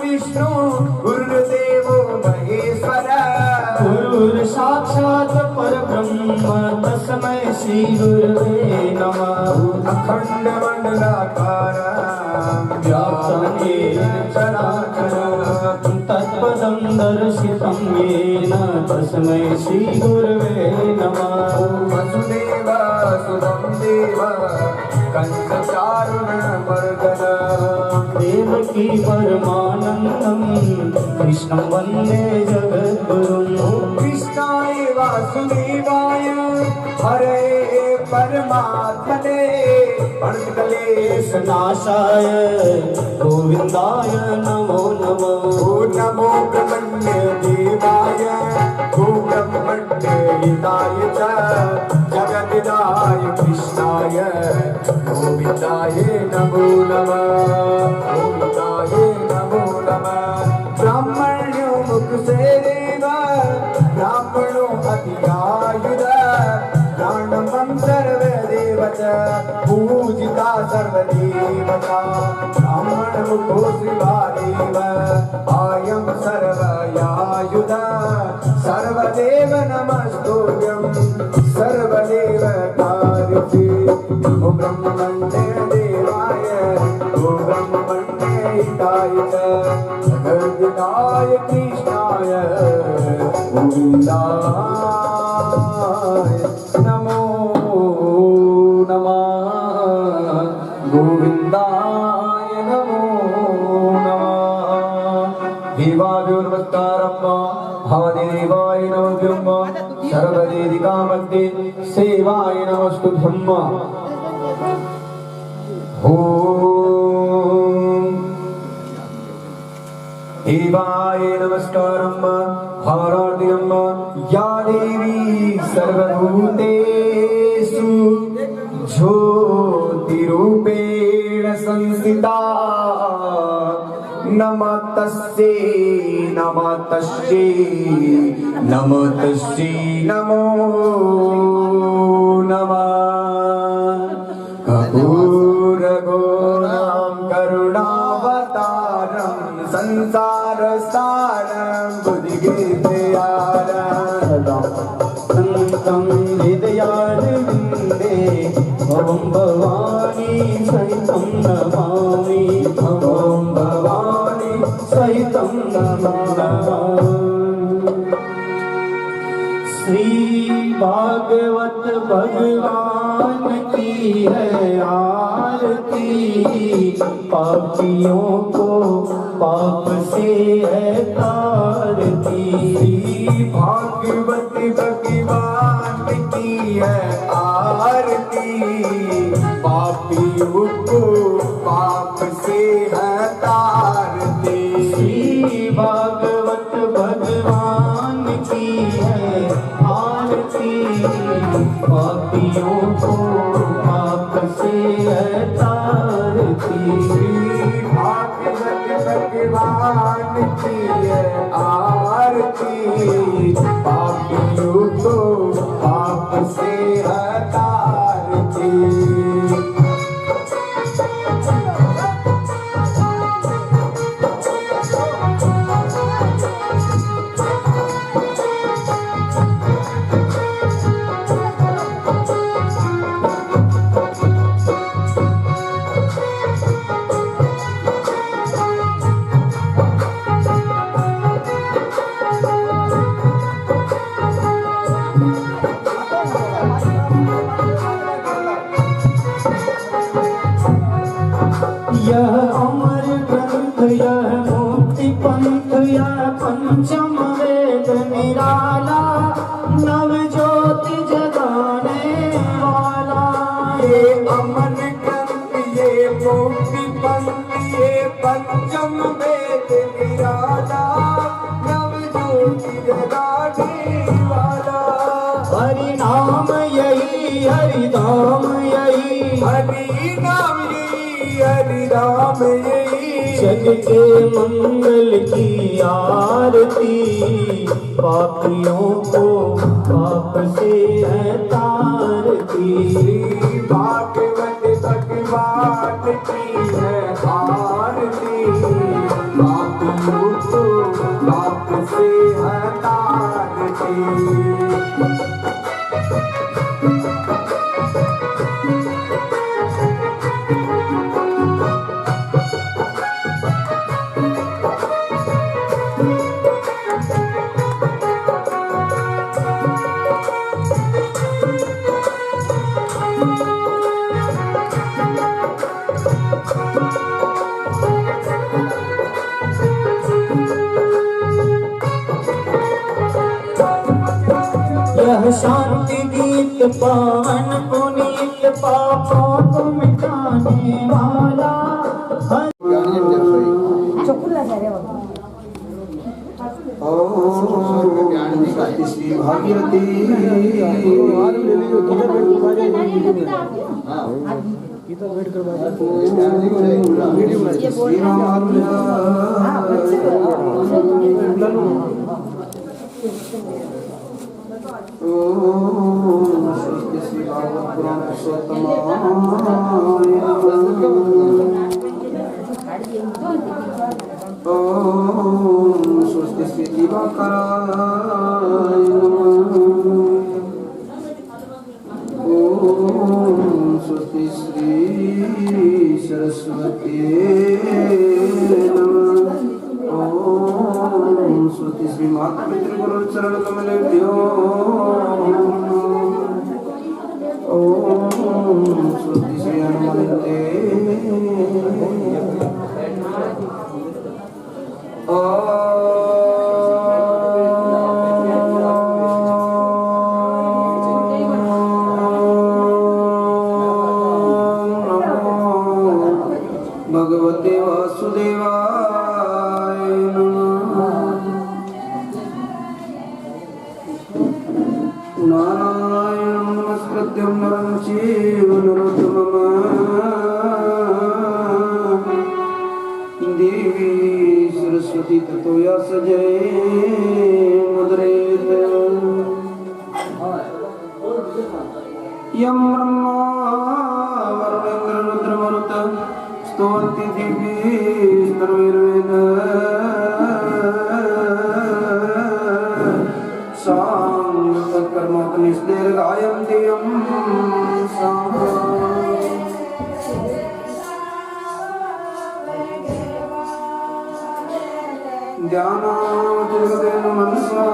विष्णु गुरुदेवो महेश्वर गुरुर् साक्षात् परब्रह्म तस्मै श्री गुरवे नमः। अखंड मंडलाकारं व्याप्तं येन चराचरं तत्पदं दर्शितं येन तस्मै श्री गुरवे नमः। वसुदेवासुतं देव कंसचारुणमर्दन देवकी परमानन्दं कृष्णं वन्दे जगद्गुरुं। कृष्णाय वासुदेवाय हरे परमात्मने प्रणतक्लेशनाशाय गोविन्दाय नमो नमः। नमो ब्रह्मण्य देवाय गो ब्रह्मण्य हिताय च जगद्धाय कृष्णाय गोविन्दाय नमो नमः। गोविन्दाय नमो नमः। ब्राह्मणो मुखसे देव ब्राह्मणो अतिगायुध प्राणमं सर्वदेवच पूजिता सर्वदेवता ब्राह्मण मुखो श्रीवादेव आयं सर्वयायुध सर्वदेव नमस्तुभ्यं सर्वदेव कार्ये नमो ब्रह्मण्य देवाय गो ब्रह्मण्य हिताय च जगद्धाय कृष्णाय गोविन्दाय नमो नमः। गोविन्दाय नमो नमः। देवाभ्यो नमस्कारं महादेवाय नमो सर्वदेदिकामध्ये सेवाय नमस्तुभ्यं। देवाय नमस्कारं हारार्घ्यं या देवी सर्वभूतेषु ज्योतिरूपेण संस्थिता नमस्तस्यै नमस्तस्यै नमस्तस्यै नमो नमः। कपूरगौरं करुणावतारं संसारसारं बुद्धिगीतयारं संतं हृदयारविन्दे भवं भवानी सहितं नमामि। भवं भवानी सहितं नमामि। श्री भागवत भगवान की है आरती पापियों को पाप से है तारती। भागवत भगवान की है आरती पापियों को पाप से है तारती। श्री भागवत भगवान की है आरती पापियों को पाप से है तारती। भागवत भगवान की है आरती पापियों को पाप से है तारती। यह अमर ग्रंथ यह मुक्ति पंथ यह पंचम वेद निराला नव ज्योति जगाने वाला। ये अमर ग्रंथ ये मुक्ति पंथ ये पंचम वेद निराला नव ज्योति जगाने वाला। हरि नाम यही हरि नाम यही हरि नाम यही हरि नाम यही जग के मंगल की आरती पापियों को पाप से है तारती। भागवत भगवान की है आरती पापियों यह शांति गीत पावन पुनीत पापों को मिटाने वाला श्री भागीरथी श्री भागवत पुराण स्वस्ति श्री दिवाकराय ओम स्वस्ति श्री सरस्वती ओम स्वस्ति श्री माता पितृगुरु चरण कमलेभ्यो ओम स्वस्ति श्री हनुमते भगवते वासुदेवाय नारायणं नमस्कृत्यं नरं चैव नरोत्तमं देवी सरस्वती ततो व्यासजय मुद्रेत यं ब्रह्मा वरुणेन्द्र रुद्रमरुत स्तुवन्ति दिव्ये सर्वैर्वेद साङ्गतत्कर्मोपनिषद्गायन्ति यं ध्यानावतिर्गतेन मनसा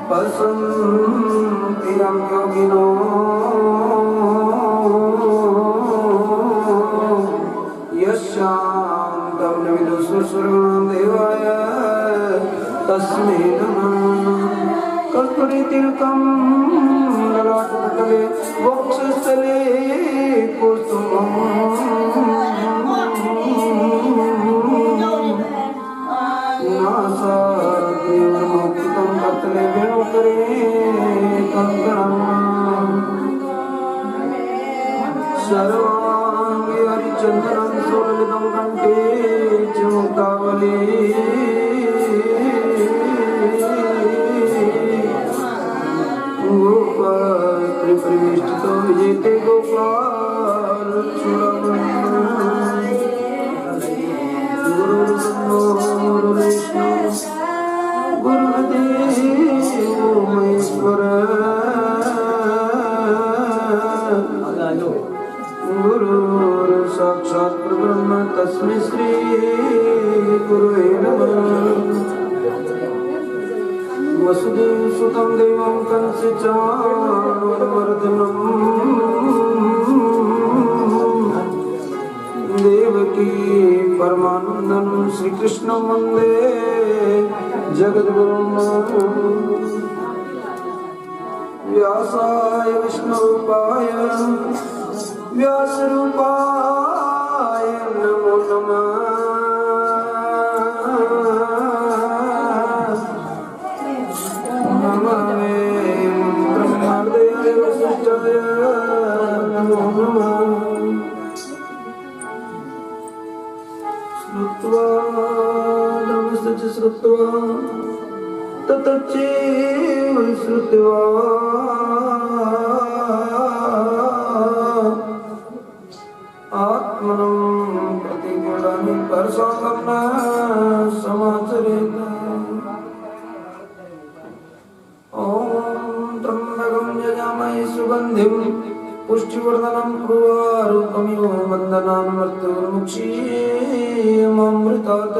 पश्यन्ति यं योगिनो यस्यान्तं न विदुषुर्गुणं देवाय तस्मै नमः कर्पूरतिलकं ललाटपटले वक्षस्थले कौस्तुभम् नासाग्निर्मोक्षितं कर्तले वेणुकरे कङ्कणम् सर्वाङ्गे हरिचन्दनं सुललितं कण्ठे चमुक्तावली गोपालत्रिपरिवेष्टितो विजेते गोपालचूडामणि गुरुर्ब्रह्मा गुरुर्विष्णु गुरुर्देवो महेश्वरः गुरुर्साक्षात् परब्रह्म तस्मै श्री गुरुवे नमः वसुदेवसुतं देवं कंसचाणूरमर्दनं देवकी परमानन्दं श्रीकृष्णं वन्दे जगद्गुरुं व्यासाय विष्णुरूपाय व्यासरूपाय नमो नमः नमः ब्रह्मदेवाय वसिष्ठाय नमो नमः श्रुत्वा धर्मस्य च श्रुत्वा ततश्चैव श्रुत्वा आत्मनं प्रतिगुणानि परसाङ्गं न समाचरेत् ॐ त्र्यम्बकं यजामहे सुगन्धिं पुष्टिवर्धनं उर्वारुकमिव वन्दनान् मृत्युर्मुक्षीयममृतात्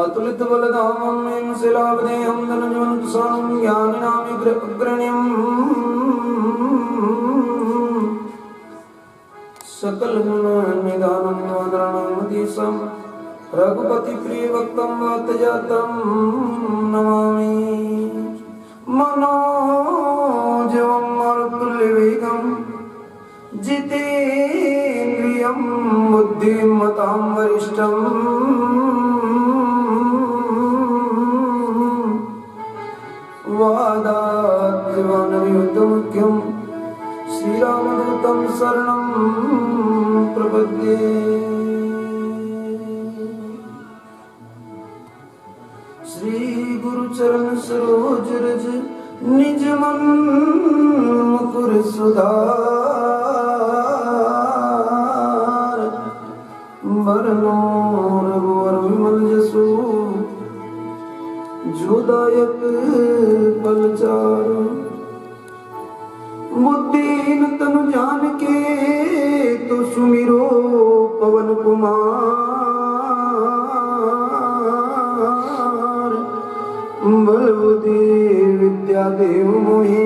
अतुलित बलधामं में शिलावदेहं धनजीवनकुशालं ज्ञानिनामग्रण्यम् सकल गुण निदानं वादराणामधीशं रघुपति प्रिय भक्तं वातजातं नमामि मनोजवं मारुतुल्यवेगं जितेन्द्रियं बुद्धिमतां वरिष्ठम् वादात्वानवियुद्धमुख्यं श्रीरामदूतं शरणं प्रपद्ये श्री गुरुचरण सरोज रज निज मन मुकुर सुधार बरनो रघुवर विमल जसु जोदायक पलचार बुद्धिहीन तनु जान के तो सुमिरो पवन कुमार बल बुद्धि विद्या देव मोहि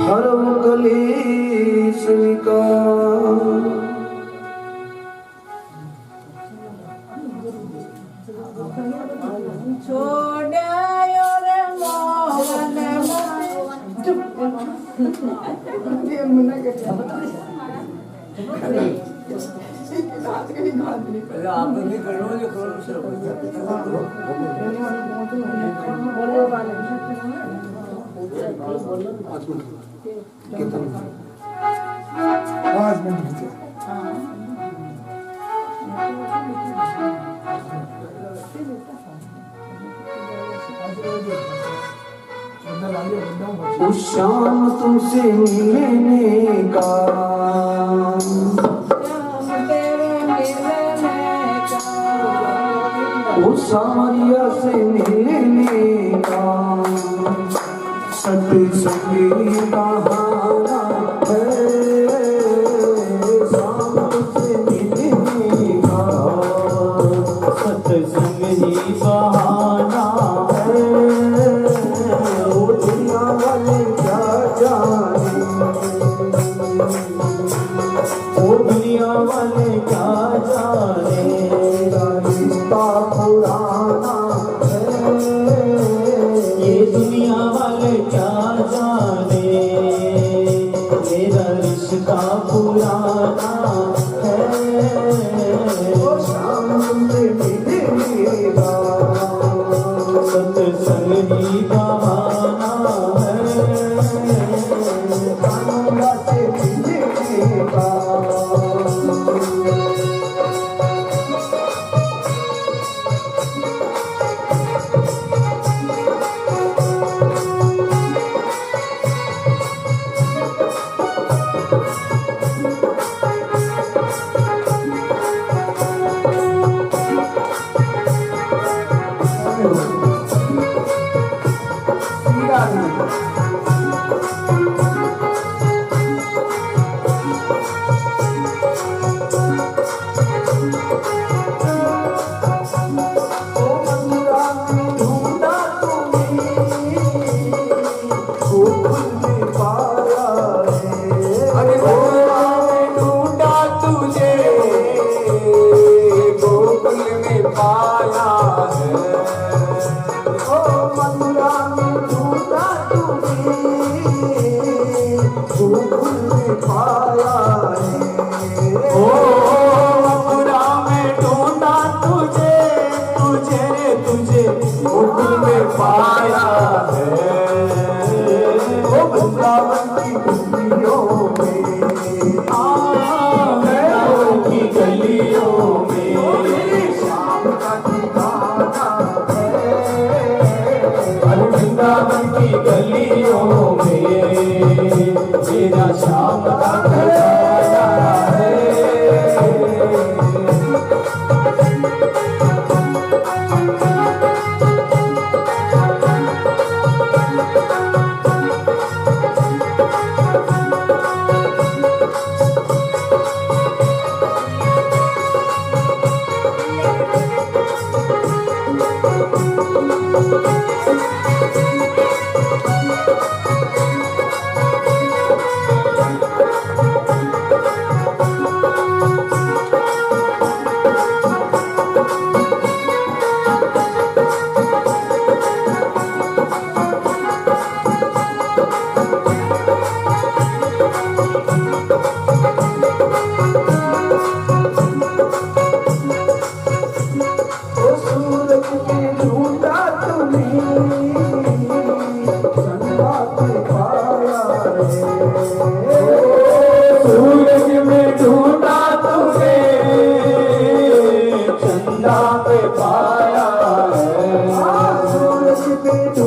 हरहु कलेश विकार छोड़ायो रे मोहन उस शाम तुमसे मिलने का उस सामरिया से मिलने का सत्संगी बहाना है शाम तुमसे मिलने का सत्संगी बहाना है दुनिया वाले क्या जाने वो दुनिया वाले क्या जाने रिश्ता पुराना है ये दुनिया वाले क्या जाने मेरा रिश्ता पुराना है वो शाम से मिलेगा सत्संग ही बहाना है कानूना से मिलेगा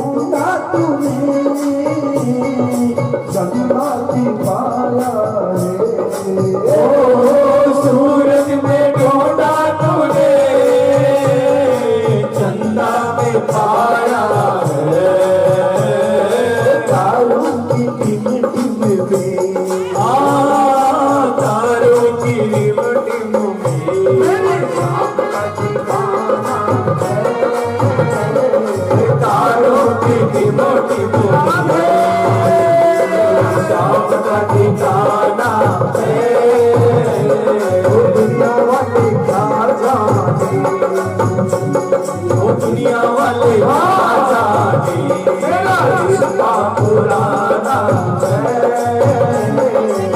ढूंढा तूने चंदा की पाया रे सूरज में ढूंढा तूने चंदा में पाया है तारों की टिम टिम में तारों की टिम टिम में तारों की टिम टिम में शाम का ठिकाना है दुनिया वाले क्या जाने दुनिया वाले जाने मेरा रिश्ता पुराना है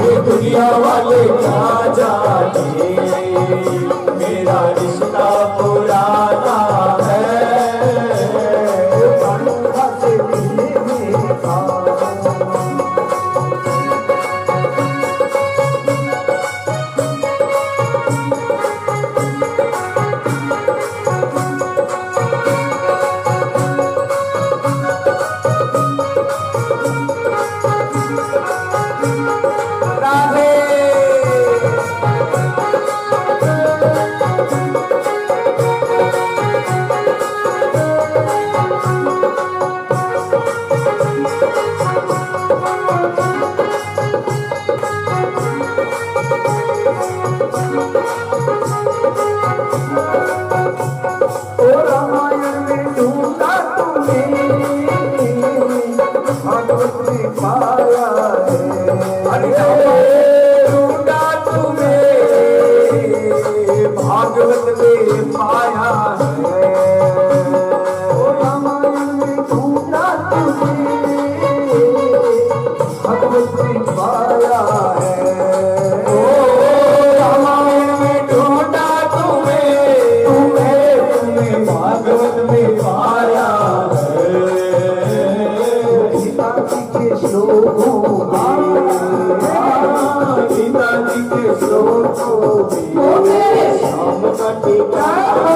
ये दुनिया वाले क्या जाने मेरा रिश्ता पुराना है कानूना से मिलने का राधे ओ रामायण में ढूंढा तूने भागवत में पाया है ढूंढा तुम्हें भागवत में पाया है ओ रामायण में ढूंढा तूने भागवत में पाया है ओ रामायण में ढूंढा तुम्हें तुम्हें भागवत में पाया है गीता जी के श्लोकों गीता जी के श्लोकों में शाम का ठिकाना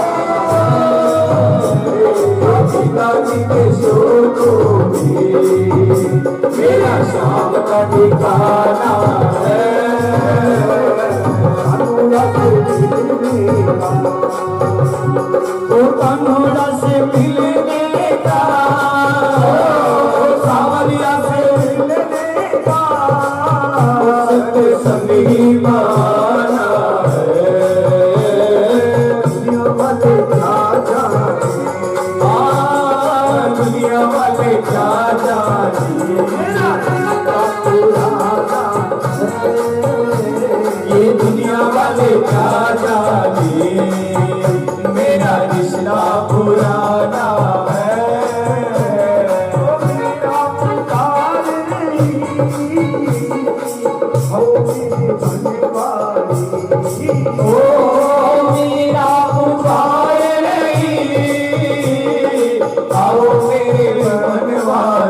गीता जी के श्लोकों में मेरा शाम का ठिकाना है कानूना से मिलने का ओ कन्हैया से मिलने का सावरिया से मिलने का सत्संगी बहाना है दुनिया वाले क्या जाने दुनिया वाले क्या जाने पुराना ये दुनिया वाले क्या जाने मेरा रिश्ता पुराना है मेरा पुकार हो मेरे बनवारी ओ मेरा पुकार नहीं आओ मेरे बनवारी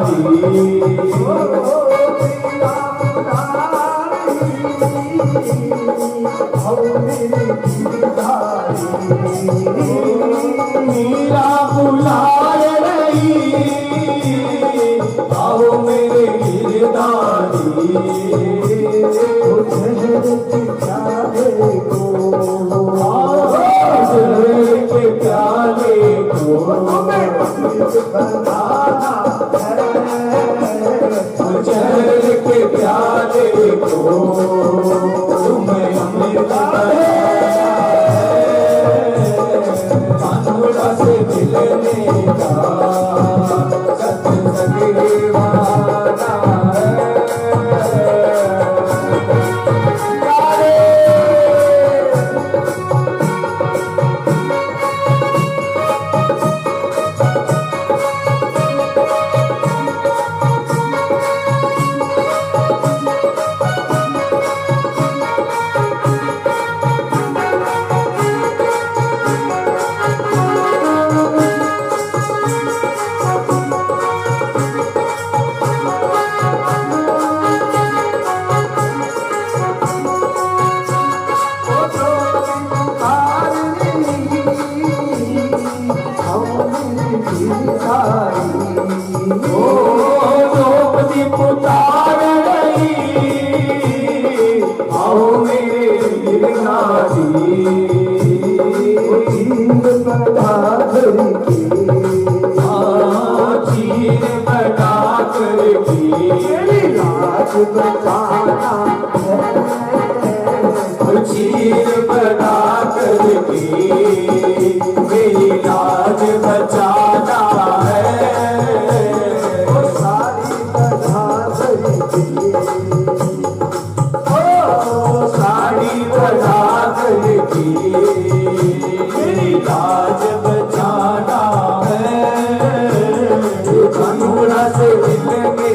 ओ द्रौपदी पुकार रही आओ मेरे वीरना जी चीर बना करके चीर बना करके लाज बचाना है चीर बना करके मेरी लाज बचाना है सारी बना करके साड़ी बना करके मेरी लाज बचाना है कानूना से मिलेंगे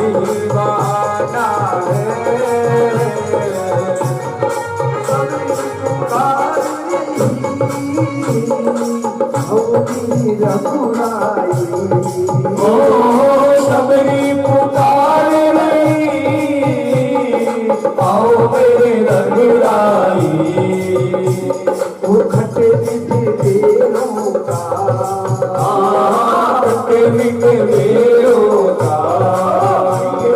सतसंगीवाना है ओ सबरी पुकार रही आओ मेरे रघुराई वो खटे मीठे बेरों का खट्टे मीठे बेरों का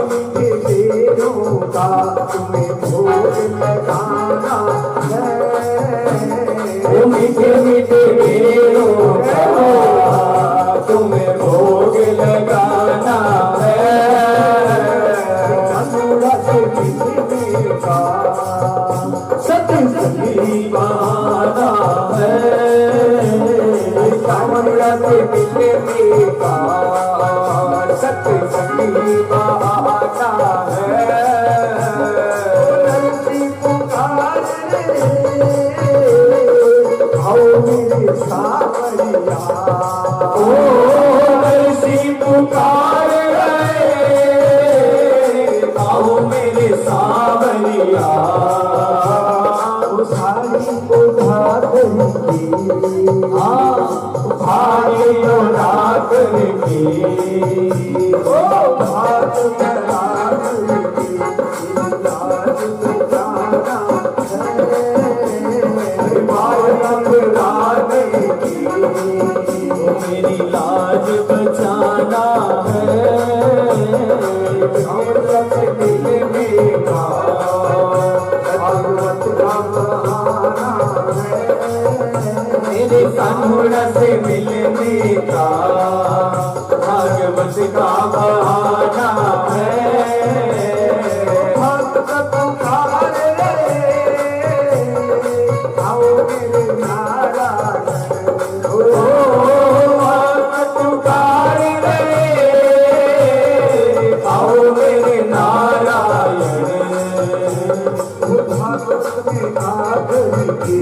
मीठे बेरों का तुम्हें भोग लगाना है वो मीठे मीठे बेरों का तुम्हें भोग लगाना है कानूना से मिलने का सतसंगीवाना है कानूना से मिलने का सतसंगीवाना है धरती पुकार रे आओ मेरे सावरिया ओ ऐसी पुकार है आओ मेरे सावरिया सारी को धारती भाग्य रात की ओ भाग कराती लाज बचाना रात की मेरी लाज बचाना है अमृत मिलने का भगवत का बहाना है मेरे कानून से मिलने का भागवत का बहाना है भक्त पुकार रे आओ मेरे नारायण ओ भक्त पुकार रे आओ मेरे नारायण भागवत में आकर के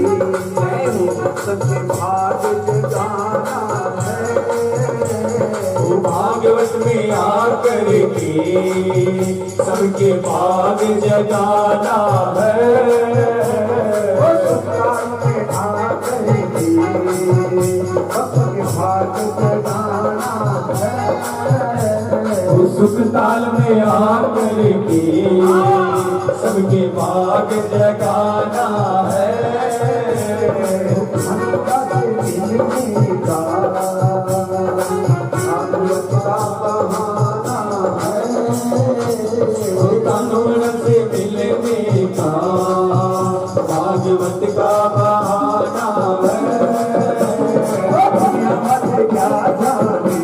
सबके भाग जगाना है भागवत में आकर के सबके भाग जगाना है सुल्तान में आकर के सबके भाग जगाना है सुख ताल में आकर के सबके भाग जगाना है मनता से मिलने का भागवत का बहाना है कानून से मिलने का भागवत का बहाना है मत क्या जाने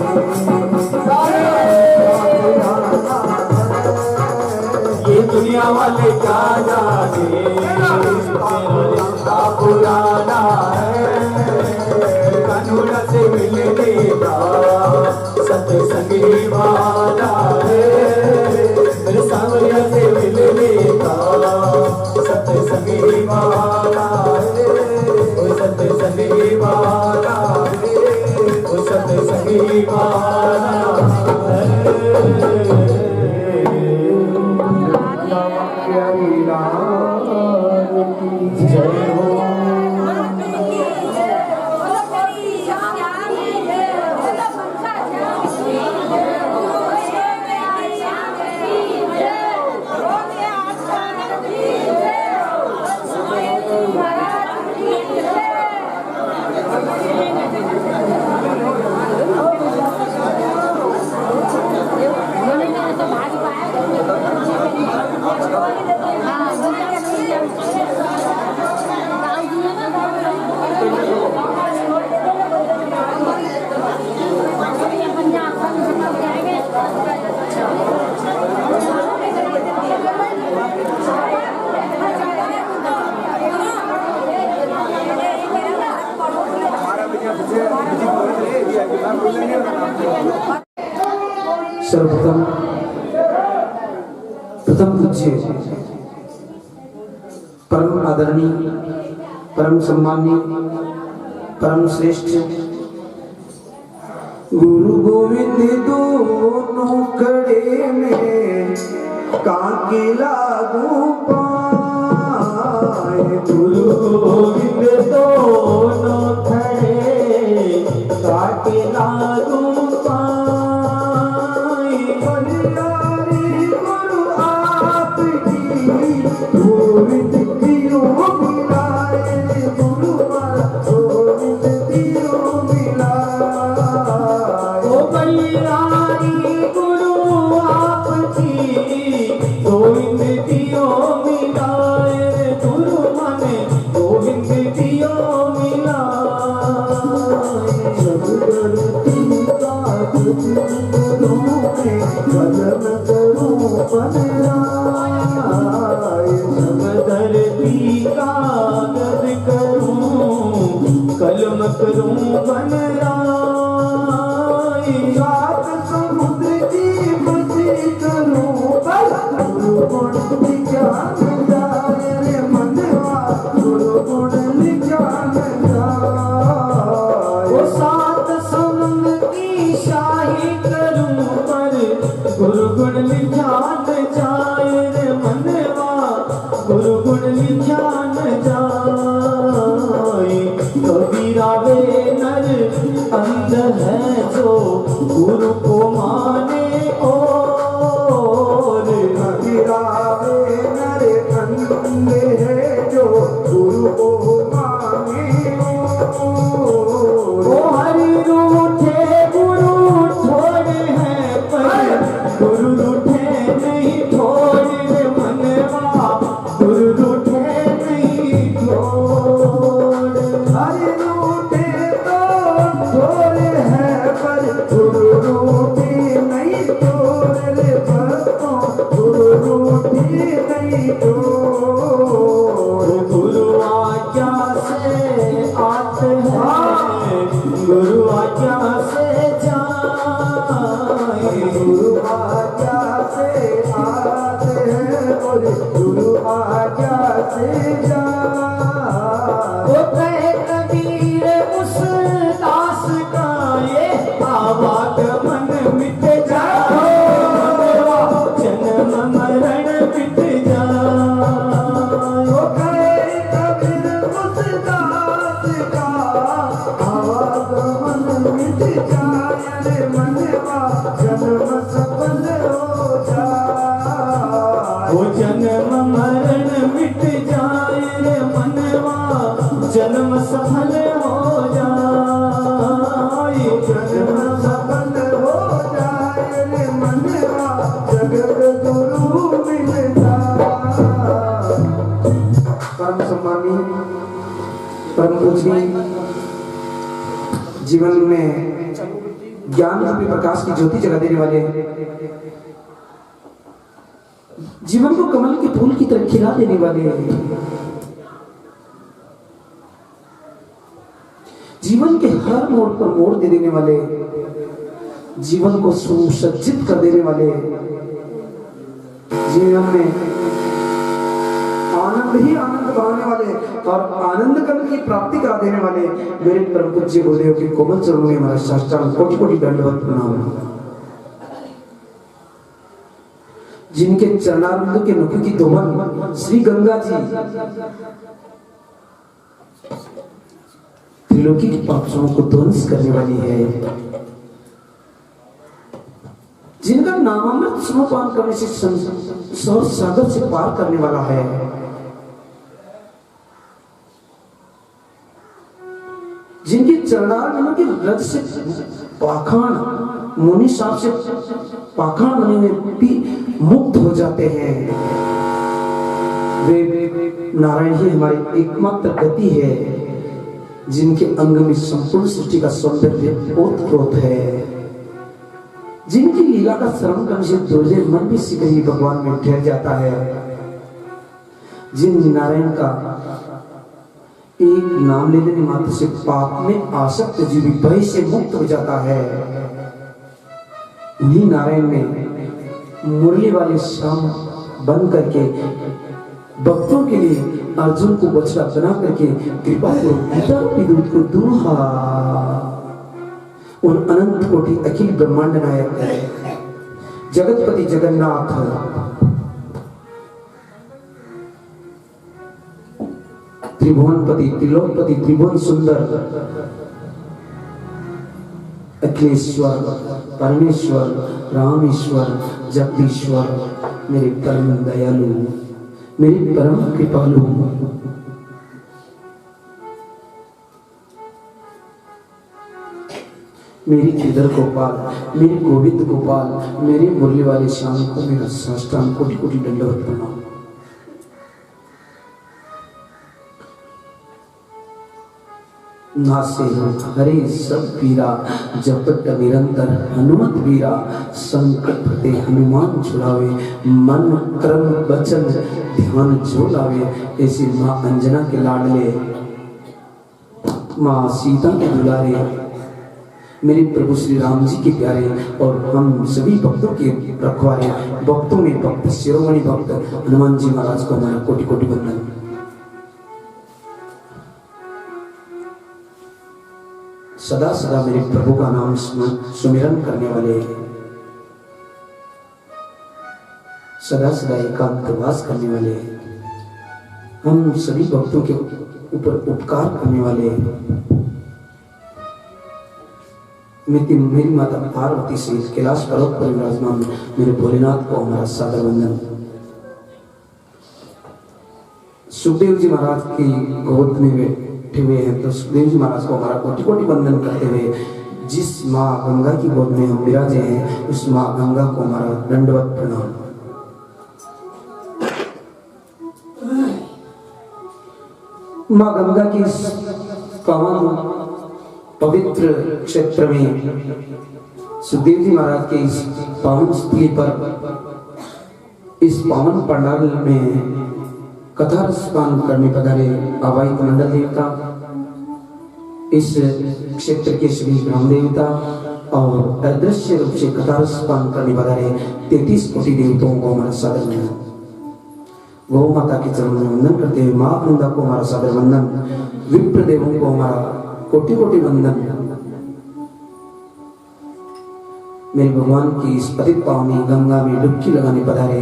ये दुनिया वाले क्या जाने तेरा रिश्ता पुराना है कानून से मिलने का सत्संगी वाला है मेरे सांवरिया से मिलने का सत्संगी वाला है वो सत्संगी वाला है वो सत्संगी वाला है जय हो सर्वप्रथम प्रथम पूज्य परम आदरणीय परम सम्माननीय परम श्रेष्ठ गुरु गोविंद दोनों खड़े में काके लागू पाए। गुरु गोविंद दोनों खड़े काके लागू पाए। बलिहारी गुरु आपकी गोविंद दियो मिलाए। गुरु गोविंद दियो मिलाए। ओ बलिहारी गुरु आपकी गोविंद दियो मिलाए। गुरु माने गोविंद दियो मिलाए। सब धरती का गुरु में कलम करूं बनराय। सब धरती का गद करूं कलम करूं बनराय। सात समुद्र की मछली करूं गुरु गुण ज्ञान जाए। रे मनवा गुरु गुण ज्ञान जाए। वो सात समुद्र की शाही करूं पर गुरु गुण ज्ञान जाए। रे मनवा गुरु गुण ज्ञान जाए। कबीरा वे नर अंध है जो गुरु को माने और। कबीरा वे नर अंध है जो गुरु को माने और। ओ हरि रूठे गुरु थोड़े हैं पर गुरु रूठे नहीं थोड़े। मनवा गुरु रूठे नहीं थोड़े। हरि रूठे तो थोड़े हैं पर गुरु रूठे नहीं थोड़े। भक्तों गुरु रूठे नहीं थोड़े। गुरु आज्ञा से आते हैं गुरु आज्ञा से जाए। गुरु आज्ञा से आते हैं गुरु आज्ञा से जाए। वो कहे कबीर उस दास का ये आवागमन मिट जाए। जन्म मरण मिट जाए। वो कहे कबीर उस दास का आवागमन मिट जाए। मनवा जन्म सफल हो जाए। वो जन्म मरण मिट जाए। रे मनवा जन्म सफल हो जाए। जन्म सफल हो जाए। रे मनवा जगत गुरु मिल जाए। परम सम्मानी परम पूजनीय जीवन में ज्ञान रूपी प्रकाश की ज्योति जगा देने वाले जीवन को कमल के फूल की तरह खिला देने वाले जीवन के हर मोड़ पर मोड़ दे देने वाले जीवन को सुसज्जित कर देने वाले जीवन में आनंद ही आनंद बढ़ाने वाले और आनंद कर्म की प्राप्ति करा देने वाले मेरे परम पूज्य गुरुदेव के कोमल चरणों में हमारा साष्टांग कोटि कोटि दंडवत प्रणाम। जिनके चरणारविंद के नुख की दोहन श्री गंगा जी त्रिलोकी के पापों को ध्वंस करने वाली है। जिनका नामामृत स्मपान करने से सौर सागर से पार करने वाला है। जिनकी चरणारविंदों के रज से पाखंड मुनि साहब से पाखंड बने हुए भी मुक्त हो जाते हैं। वे नारायण ही हमारी एकमात्र गति है। जिनके अंग में संपूर्ण सृष्टि का सौंदर्य ओतप्रोत है। जिनकी लीला का श्रवण करने से दुर्जय मन भी शीघ्र ही भगवान में ठहर जाता है। जिन नारायण का एक नाम ले लेने मात्र से पाप में आसक्त जीवी भय से मुक्त हो जाता है। उन्हीं नारायण ने मुरली वाले श्याम बन करके भक्तों के लिए अर्जुन को बछड़ा बना करके कृपा को गीता विदुत को दूहा उन अनंत कोटि अखिल ब्रह्मांड नायक जगतपति जगन्नाथ त्रिभुवनपति त्रिलोकपति त्रिभुवन सुंदर अखिलेश्वर परमेश्वर रामेश्वर जगदीश्वर मेरे परम दयालु मेरे परम कृपालु मेरी किधर गोपाल मेरे गोविंद गोपाल मेरे मुरली वाले श्याम को मेरा साष्टांग कोटि कोटि दंडवत प्रणाम। नासे हरे सब पीरा जपट निरंतर हनुमत वीरा संकट ते हनुमान छुड़ावे मन कर्म वचन ध्यान जो लावे। ऐसी माँ अंजना के लाडले माँ सीता के दुलारे मेरे प्रभु श्री राम जी के प्यारे और हम सभी भक्तों के रखवारे भक्तों में भक्त शिरोमणि भक्त हनुमान जी महाराज को हमारा कोटि कोटि वंदन। सदा सदा मेरे प्रभु का नाम सुमिरन करने वाले सदा सदा एकांतवास करने वाले हम सभी भक्तों के ऊपर उपकार करने वाले मेरी माता पार्वती से कैलाश पर्वत पर विराजमान मेरे भोलेनाथ को हमारा सादर वंदन। सुखदेव जी महाराज की गोद में बैठे हुए हैं तो सुखदेव जी महाराज को हमारा कोटि कोटि वंदन करते हुए जिस माँ गंगा की गोद में हम विराजे हैं उस माँ गंगा को हमारा दंडवत प्रणाम। माँ गंगा की पावन पवित्र क्षेत्र में सुखदेव जी महाराज के इस पावन स्थली पर इस पावन पंडाल में कथा रसपान करने पधारे आवाहित मंडल देवता इस क्षेत्र के श्री ग्राम देवता और अदृश्य रूप से कथा रसपान करने पधारे 33 कोटि देवताओं को हमारा सादर वंदन। गौ माता के चरणों में वंदन करते हुए माँ वृंदा को हमारा सादर वंदन। विप्र देवों को हमारा कोटि कोटि वंदन। मेरे भगवान की इस पतित पावनी गंगा में डुबकी लगाने पधारे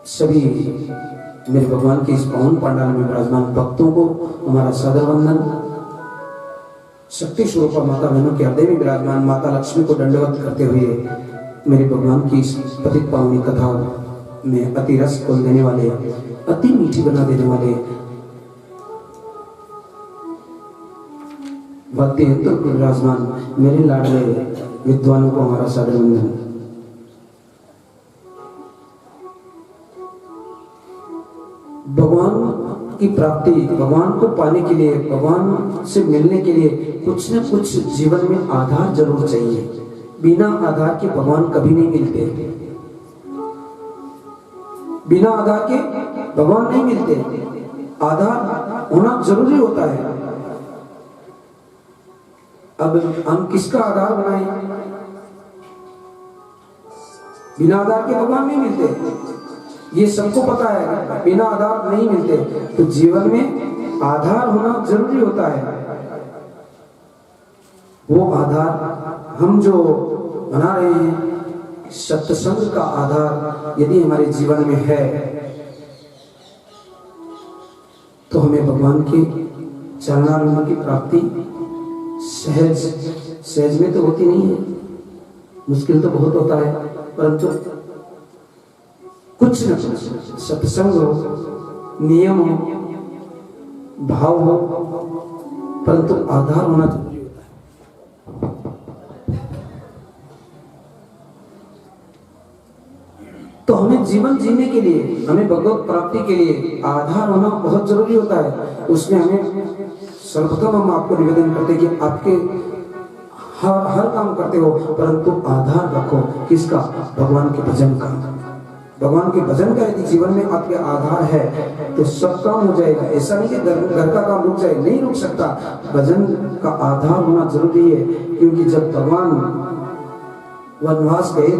सभी मेरे भगवान के इस पावन पंडाल में विराजमान भक्तों को हमारा सादर वंदन। शक्ति स्वरूपा माता बहनों के हृदय में विराजमान माता लक्ष्मी को दंडवत करते हुए मेरे भगवान की इस पतित पावनी कथा में अति रस खोल देने वाले अति मीठी बना देने वाले भक्ति हेतु विराजमान मेरे लाडले विद्वानों को हमारा सादर वंदन। भगवान की प्राप्ति भगवान को पाने के लिए भगवान से मिलने के लिए कुछ न कुछ जीवन में आधार जरूर चाहिए। बिना आधार के भगवान कभी नहीं मिलते। बिना आधार के भगवान नहीं मिलते। आधार होना जरूरी होता है। अब हम किसका आधार बनाएं? बिना आधार के भगवान नहीं मिलते। ये सबको पता है। बिना आधार नहीं मिलते तो जीवन में आधार होना जरूरी होता है। वो आधार हम जो बना रहे हैं सत्संग का आधार यदि हमारे जीवन में है तो हमें भगवान के चरणारविंद की प्राप्ति सहज में तो होती नहीं है। मुश्किल तो बहुत होता है परंतु कुछ न कुछ सत्संग हो नियम हो भाव हो परंतु आधार होना जरूरी होता है। तो हमें जीवन जीने के लिए हमें भगवत प्राप्ति के लिए आधार होना बहुत जरूरी होता है। उसमें हमें सर्वप्रथम हम आपको निवेदन करते हैं कि आपके हर काम करते हो परंतु आधार रखो किसका? भगवान के भजन का। भगवान के भजन का यदि जीवन में आपके आधार है तो सब काम हो जाएगा। ऐसा नहीं कि घर का काम रुक जाए, नहीं रुक सकता। भजन का आधार होना जरूरी है, क्योंकि जब भगवान वनवास गए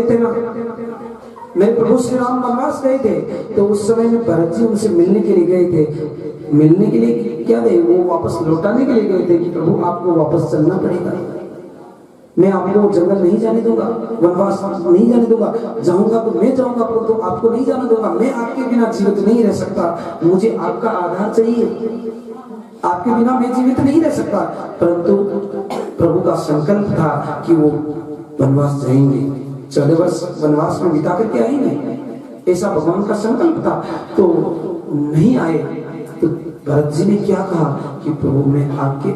थे ना, मेरे प्रभु श्री राम वनवास गए थे, तो उस समय में भरत जी उनसे मिलने के लिए गए थे। मिलने के लिए क्या थे, वो वापस लौटाने के लिए गए थे कि प्रभु आपको वापस चलना पड़ेगा, मैं आपको जंगल नहीं जाने दूंगा, वनवास नहीं जाने दूंगा, जाऊंगा तो मैं जाऊंगा परंतु आपको नहीं जाने दूंगा। मैं आपके बिना जीवित नहीं रह सकता, मुझे आपका आधार चाहिए, आपके बिना मैं जीवित नहीं रह सकता। परंतु प्रभु का संकल्प था कि वो वनवास जाएंगे, 14 वर्ष वनवास में बिता करके आएंगे, ऐसा भगवान का संकल्प था। तो नहीं आए तो भरत जी ने क्या कहा कि प्रभु मैं आपके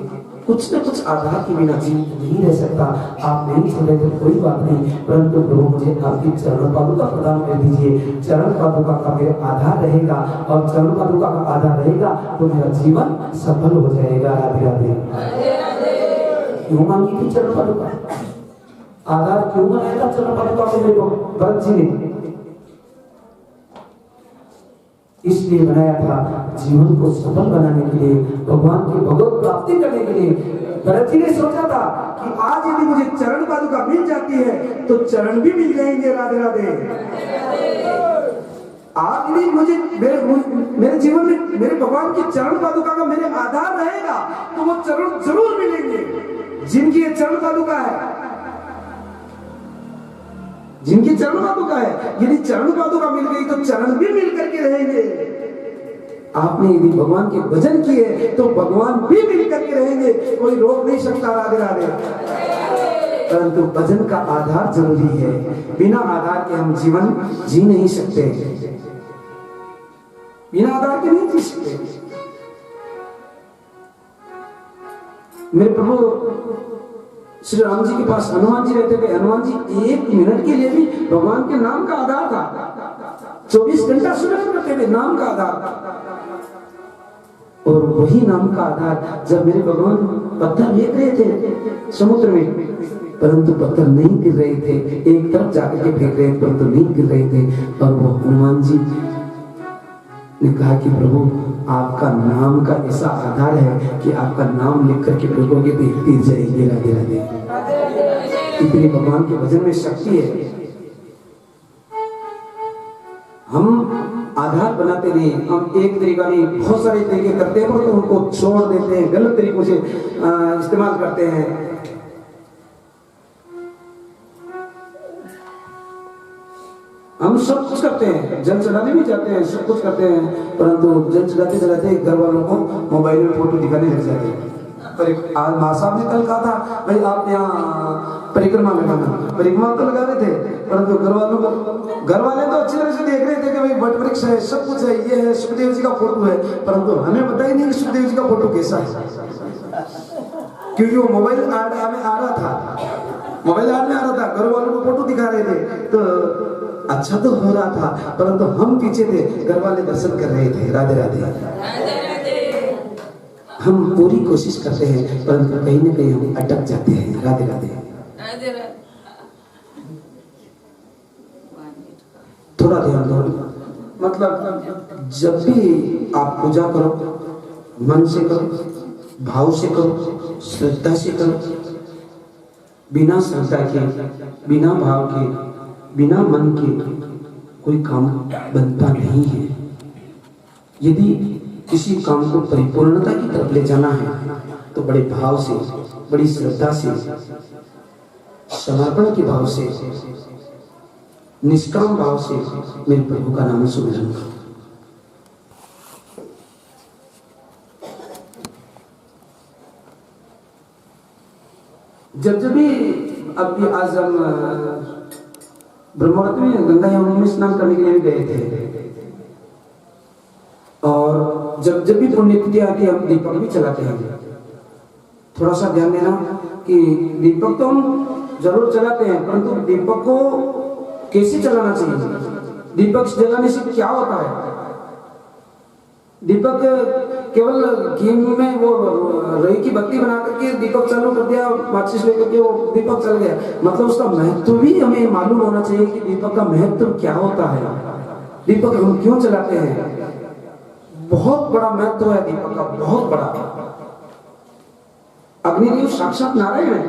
कुछ न कुछ आधार के बिना जीवित नहीं रह सकता, आप नहीं चले तो कोई बात नहीं, परंतु प्रभु मुझे आपकी चरण पादुका प्रदान कर दीजिए। चरण पादुका का मेरा आधार रहेगा, और चरण पादुका का आधार रहेगा तो मेरा जीवन सफल हो जाएगा। राधे राधे। क्यों मांगी थी चरण पादुका, आधार क्यों बनाया था चरण पादुका को भरत जी ने? इसलिए बनाया था जीवन को सफल बनाने के लिए, भगवान की भगवत प्राप्ति करने के लिए। भरत जी ने सोचा था कि आज यदि मुझे चरण पादुका मिल जाती है तो चरण भी मिल जाएंगे। राधे राधे। आज यदि मुझे मेरे जीवन में मेरे भगवान की चरण पादुका का मेरे आधार रहेगा तो वो चरण जरूर मिलेंगे। जिनकी ये चरण पादुका है, जिनकी चरण पादुका है, यदि चरण पादुका मिल गई तो चरण भी मिल करके रहेंगे। आपने यदि भगवान के भजन किए तो भगवान भी मिल करके रहेंगे, कोई रोक नहीं सकता। राधे राधे। परंतु भजन का आधार जरूरी है, बिना आधार के हम जीवन जी नहीं सकते, बिना आधार के नहीं जी सकते। मेरे प्रभु श्री राम जी के पास हनुमान जी रहते थे। हनुमान जी 1 मिनट के लिए भी भगवान के नाम का आधार था, 24 घंटा सुमिरन करते थे, नाम का आधार। और वही नाम का आधार जब मेरे भगवान पत्थर फेंक रहे थे समुद्र में, परंतु पत्थर नहीं गिर रहे थे, एक तरफ जाकर के फेंक रहे थे परंतु नहीं गिर रहे थे। और वो हनुमान जी ने कहा कि प्रभु आपका नाम का ऐसा आधार है कि आपका नाम लिख करके फेंकोगे तो गिर जाएंगे। राधे राधे। इतनी भगवान के भजन में शक्ति है। हम आधार बनाते नहीं, हम एक तरीका नहीं बहुत सारे तरीके करते हैं, परंतु उनको छोड़ देते हैं, गलत तरीकों से इस्तेमाल करते हैं। हम सब कुछ करते हैं, जल चढ़ाने भी जाते हैं, सब कुछ करते हैं, परंतु जल चढ़ाते चढ़ाते घर वालों को मोबाइल में फोटो दिखाने लग जाते हैं। पर आज माँ साहब ने कल कहा था भाई आप यहाँ परिक्रमा लगाना, परिक्रमा तो लगा रहे थे, परंतु घर वाले तो अच्छी तरह से देख रहे थे कि भाई वट वृक्ष है, सब कुछ है, ये है, सुखदेव जी का फोटो है, परंतु हमें पता ही नहीं कि सुखदेव जी का फोटो कैसा है, क्योंकि वो मोबाइल में आ रहा था, मोबाइल में आ रहा था, घर वालों को फोटो दिखा रहे थे, तो अच्छा तो हो रहा था, परंतु हम पीछे थे, घर वाले दर्शन कर रहे थे। राधे राधे। हम पूरी कोशिश करते हैं परंतु कहीं ना कहीं हम अटक जाते हैं। राधे राधे। थोड़ा ध्यान दो, मतलब जब भी आप पूजा करो मन से करो, भाव से करो, श्रद्धा से करो। बिना श्रद्धा के, बिना भाव के, बिना मन के कोई काम बनता नहीं है। यदि किसी काम को परिपूर्णता की तरफ ले जाना है तो बड़े भाव से, बड़ी श्रद्धा से, समर्पण के भाव से, निष्काम भाव से मेरे प्रभु का नाम सुमिरन करो। जब भी अभी आज हम ब्रह्मवती में गंगा यमुना में स्नान करने के लिए गए थे, और जब भी पुण्यतिथि आती है हम दीपक भी चलाते हैं। थोड़ा सा ध्यान देना कि दीपक तो हम जरूर चलाते हैं, परंतु दीपक को कैसे चलाना चाहिए, दीपक जलाने से क्या होता है। दीपक केवल घी में वो रई की बत्ती बना करके दीपक चालू कर दिया, माचिस लेकर के वो दीपक चल गया, मतलब उसका महत्व भी हमें मालूम होना चाहिए कि दीपक का महत्व क्या होता है, दीपक हम क्यों चलाते हैं। बहुत बड़ा महत्व है दीपक का, बहुत बड़ा। अग्निदेव साक्षात नारायण है,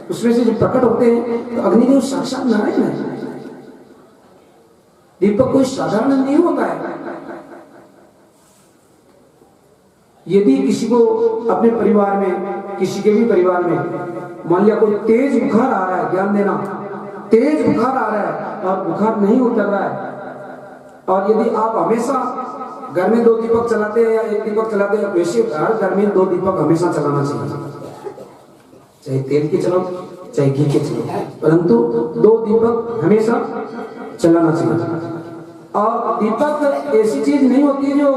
उसमें से जो प्रकट होते हैं तो अग्निदेव साक्षात नारायण है। दीपक कोई साधारण नहीं होता है। यदि किसी को अपने परिवार में, किसी के भी परिवार में मान लिया कोई तेज बुखार आ रहा है, ध्यान देना, तेज बुखार आ रहा है और बुखार नहीं उतर रहा है, और यदि आप हमेशा घर में 2 दीपक चलाते हैं या 1 दीपक चलाते हैं, वैसे हर घर में 2 दीपक हमेशा चलाना चाहिए, चाहे तेल के चलो चाहे घी के चलो, परंतु 2 दीपक हमेशा चलाना चाहिए। और दीपक ऐसी चीज नहीं होती जो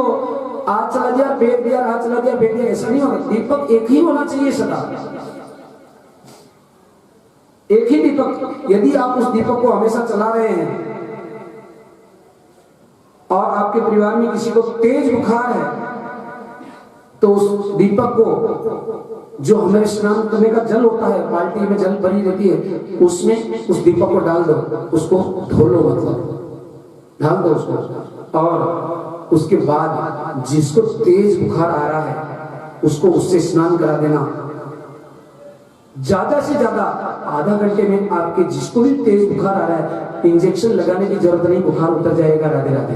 आज चला दिया फेंक दिया, आज चला दिया फेंक दिया, ऐसा नहीं होगा। दीपक एक ही होना चाहिए सदा, एक ही दीपक। यदि आप उस दीपक को हमेशा चला रहे हैं और आपके परिवार में किसी को तेज बुखार है, तो उस दीपक को, जो हमें स्नान करने का जल होता है, बाल्टी में जल भरी रहती है, उसमें उस दीपक को डाल दो, उसको धो लो, मतलब डाल दो उसको, और उसके बाद जिसको तेज बुखार आ रहा है उसको उससे स्नान करा देना। ज्यादा से ज्यादा आधा घंटे में आपके जिसको भी तेज बुखार आ रहा है, इंजेक्शन लगाने की जरूरत नहीं, बुखार उतर जाएगा। राधे राधे।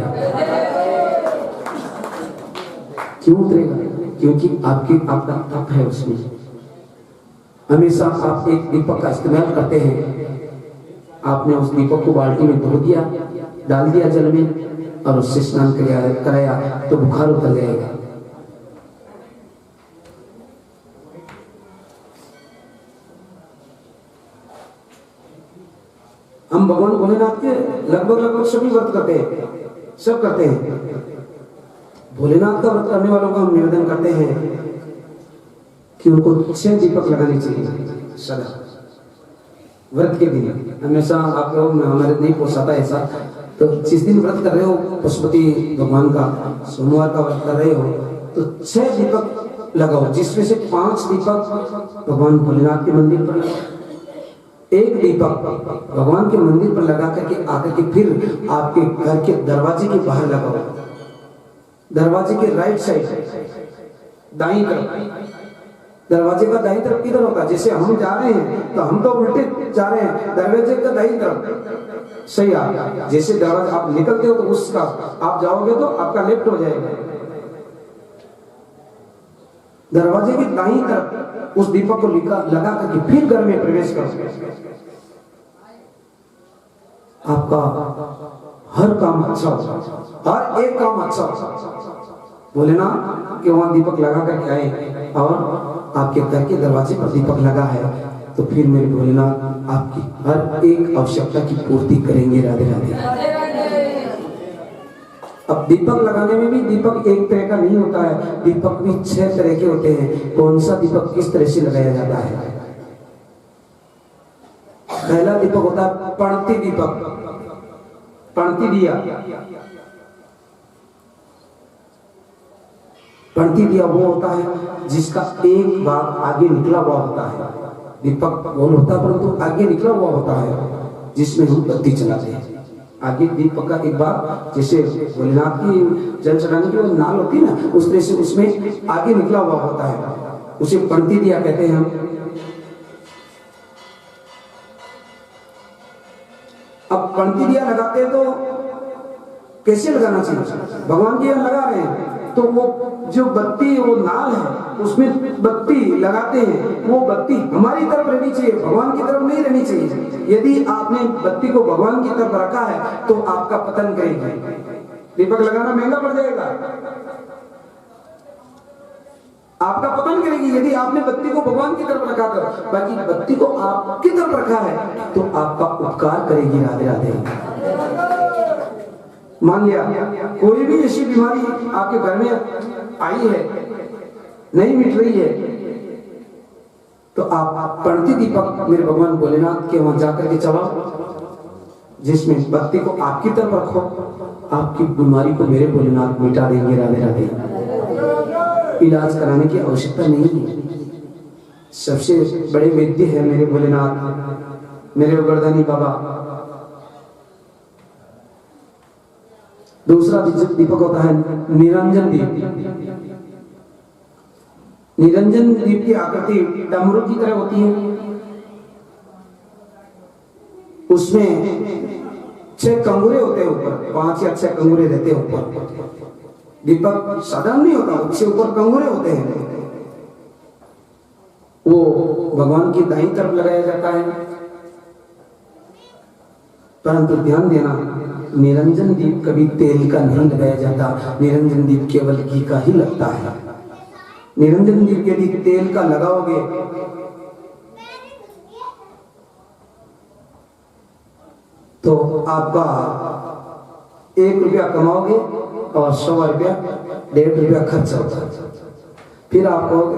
क्यों उतरेगा? क्योंकि आपका तप है उसमें। हमेशा आप एक दीपक का इस्तेमाल करते हैं, आपने उस दीपक को बाल्टी में धो दिया, डाल दिया जल में और उससे स्नान कराया तो बुखार उतर जाएगा। हम भगवान भोलेनाथ के लगभग सभी व्रत करते हैं, सब करते हैं। भोलेनाथ का व्रत करने वालों को हम निवेदन करते हैं कि उनको 6 दीपक लगाने चाहिए सदा व्रत के दिन। हमेशा आप लोग हमारे नहीं पोसाता ऐसा, तो जिस दिन व्रत कर रहे हो पशुपति भगवान का, सोमवार का व्रत कर रहे हो, तो 6 दीपक लगाओ, जिसमें से 5 दीपक भगवान भोलेनाथ के मंदिर पर लगाओ, 1 दीपक भगवान के मंदिर पर लगा करके आकर के फिर आपके घर के दरवाजे के बाहर लगाओ, दरवाजे के राइट साइड, दाईं तरफ। दरवाजे का दाईं तरफ किधर होगा? जैसे हम जा रहे हैं तो हम तो उल्टे जा रहे हैं, दरवाजे का दाईं तरफ सही आ, जैसे दरवाजा आप निकलते हो तो उसका आप जाओगे तो आपका लेफ्ट हो जाएगा। दरवाजे की दाईं तरफ उस दीपक को लगा करके फिर घर में प्रवेश करो। आपका हर काम अच्छा होगा, हर एक काम अच्छा होगा। बोले ना कि वहां दीपक लगा करके आए और आपके घर के दरवाजे पर दीपक लगा है, तो फिर मेरे भोलेनाथ आपकी हर एक आवश्यकता की पूर्ति करेंगे। राधे राधे। अब दीपक लगाने में भी दीपक एक तरह का नहीं होता है, दीपक भी 6 तरह के होते हैं। कौन सा दीपक किस तरह से लगाया जाता है? पहला दीपक होता है पणती दीपक, पणती दिया। पणती दिया वो होता है जिसका एक भाग आगे निकला हुआ होता है। दीपक गोल होता है परंतु आगे निकला हुआ होता है, जिसमें हम बत्ती चलाते हैं। आगे दीपक का एक भाग, जैसे भोलेनाथ की जल चढ़ाने की वो नाल होती है ना, उस तरह से उसमें आगे निकला हुआ होता है, उसे पणती दिया कहते हैं हम। अब पणती दिया लगाते हैं तो कैसे लगाना चाहिए? भगवान की लगा रहे हैं तो वो जो बत्ती, वो नाल है उसमें बत्ती लगाते हैं, वो बत्ती हमारी तरफ रहनी चाहिए, भगवान की तरफ नहीं रहनी चाहिए। यदि आपने बत्ती को भगवान की तरफ रखा है तो आपका पतन करेगी। दीपक लगाना महंगा पड़ जाएगा, आपका पतन करेगी। यदि आपने बत्ती को भगवान की तरफ रखा कर, बाकी बत्ती को आपकी तरफ रखा है तो आपका उपकार करेगी। राधे राधे। मान लिया कोई भी ऐसी बीमारी आपके घर में आई है, नहीं मिट रही है, तो आप पणती दीपक मेरे भगवान भोलेनाथ के वहां जाकर के चलाओ, जिसमें बत्ती को आपकी तरफ रखो, आपकी बीमारी को मेरे भोलेनाथ मिटा देंगे। राधे राधे। इलाज कराने की आवश्यकता नहीं है। सबसे बड़े वैद्य है मेरे भोलेनाथ, मेरे गोवर्धनी बाबा। दूसरा दीपक होता है निरंजन दीप। निरंजन दीप की आकृति डमरू की तरह होती है। उसमें 6 कंगुरे होते हैं ऊपर, 5 या 6 कंगुरे रहते हैं ऊपर। दीपक साधारण नहीं होता, उससे ऊपर कंगुरे होते हैं। वो भगवान की दाईं तरफ लगाया जाता है। परंतु ध्यान देना, निरंजन दीप कभी तेल का नहीं लगाया जाता। निरंजन दीप केवल घी का ही लगता है। निरंजन दीप यदि तेल का लगाओगे तो आपका 1 रुपया कमाओगे और 100 रुपया 1.5 रुपया खर्च होता है। फिर आप कहोगे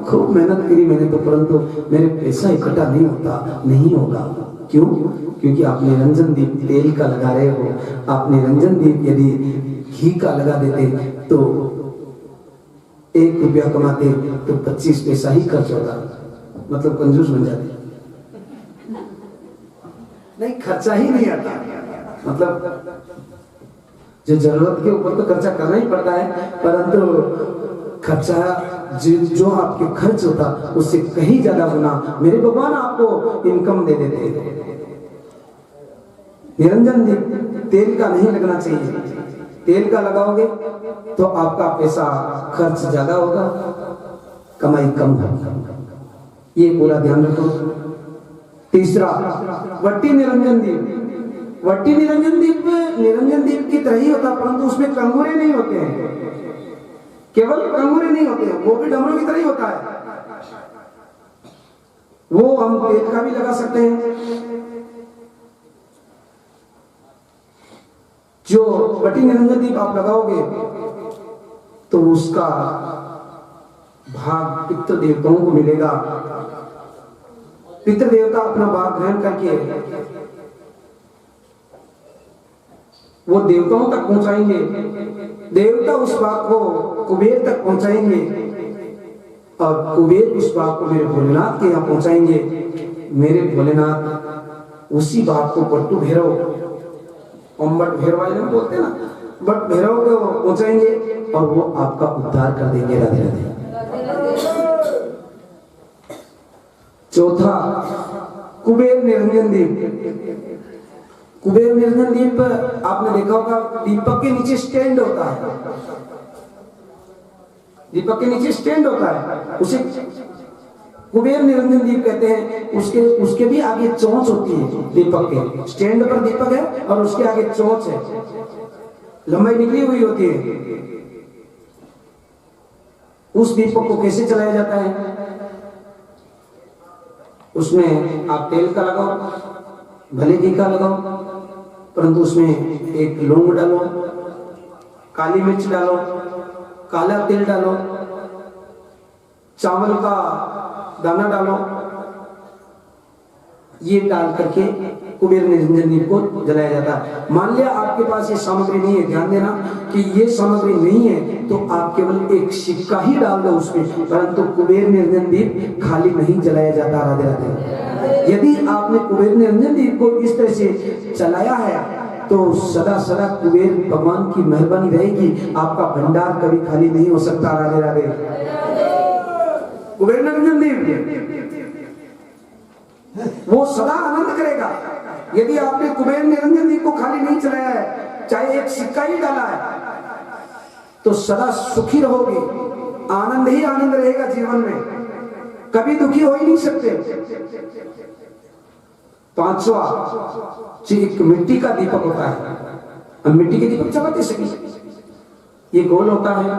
खूब मेहनत करी मैंने तो, परंतु मेरे पैसा इकट्ठा नहीं होता। नहीं होगा। क्यों? क्योंकि आप निरंजन दीप तेल का लगा रहे हो। आप निरंजन दीप यदि घी का लगा देते तो 1 रुपया कमाते तो 25 पैसा ही खर्च होता। मतलब कंजूस बन जाते। नहीं, खर्चा ही नहीं आता। मतलब जो जरूरत के ऊपर तो खर्चा करना ही पड़ता है, परंतु खर्चा जो आपके खर्च होता उससे कहीं ज्यादा गुना मेरे भगवान आपको इनकम दे देते हैं। निरंजन दीप तेल का नहीं लगना चाहिए। तेल का लगाओगे तो आपका पैसा खर्च ज्यादा होगा, कमाई कम होगा। ये पूरा ध्यान रखो। तीसरा, वट्टी निरंजन दीप। वट्टी निरंजन दीप की तरह ही होता, परंतु उसमें कंगुरे नहीं होते हैं। केवल कंगुरे नहीं होते हैं, वो भी डमरू की तरह ही होता है। वो हम तेल का भी लगा सकते हैं। जो वट्टी निरंजन दीप आप लगाओगे तो उसका भाग पितृ देवताओं को मिलेगा। पितृ देवता अपना भाग ग्रहण करके वो देवताओं तक पहुंचाएंगे। देवता उस भाग को कुबेर तक पहुंचाएंगे और कुबेर उस भाग को मेरे भोलेनाथ के यहाँ पहुंचाएंगे। मेरे भोलेनाथ उसी भाग को पट्टू भैरव, बट भैरव बोलते हैं ना, बट भैरव को पहुंचाएंगे और वो आपका उद्धार कर देंगे। राधे राधे। चौथा, कुबेर निरंजन दीप। कुबेर निरंजन दीप आपने देखा होगा, दीपक के नीचे स्टैंड होता है। दीपक के नीचे स्टैंड होता है, उसे कुबेर निरंजन दीप कहते हैं। उसके भी आगे चोंच होती है। दीपक के स्टैंड पर दीपक है और उसके आगे चोंच है, लंबाई निकली हुई होती है। उस दीपक को कैसे चलाया जाता है? उसमें आप तेल का लगाओ, भले घी का लगाओ, परंतु उसमें एक लौंग डालो, काली मिर्च डालो, काला तिल डालो, चावल का दाना डालो। ये डाल करके कुबेर निरंजन दीप को जलाया जाता है। मान लिया आपके पास ये सामग्री नहीं है, ध्यान देना कि ये सामग्री नहीं है तो आप केवल एक सिक्का ही डाल दो उसमें, परंतु कुबेर निरंजन दीप खाली नहीं जलाया जाता। राधे राधे। यदि आपने कुबेर निरंजन दीप को इस तरह से चलाया है तो सदा सदा कुबेर भगवान की मेहरबानी रहेगी, आपका भंडार कभी खाली नहीं हो सकता। राधे राधे। कुबेर निरंजन दीप वो सदा आनंद करेगा। यदि आपने कुबेर निरंजन दीप को खाली नहीं चलाया है, चाहे एक सिक्का ही डाला है, तो सदा सुखी रहोगे, आनंद ही आनंद रहेगा जीवन में, कभी दुखी हो ही नहीं सकते। पांचवा, एक मिट्टी का दीपक होता है। हम मिट्टी के दीपक चलाते सभी, ये गोल होता है।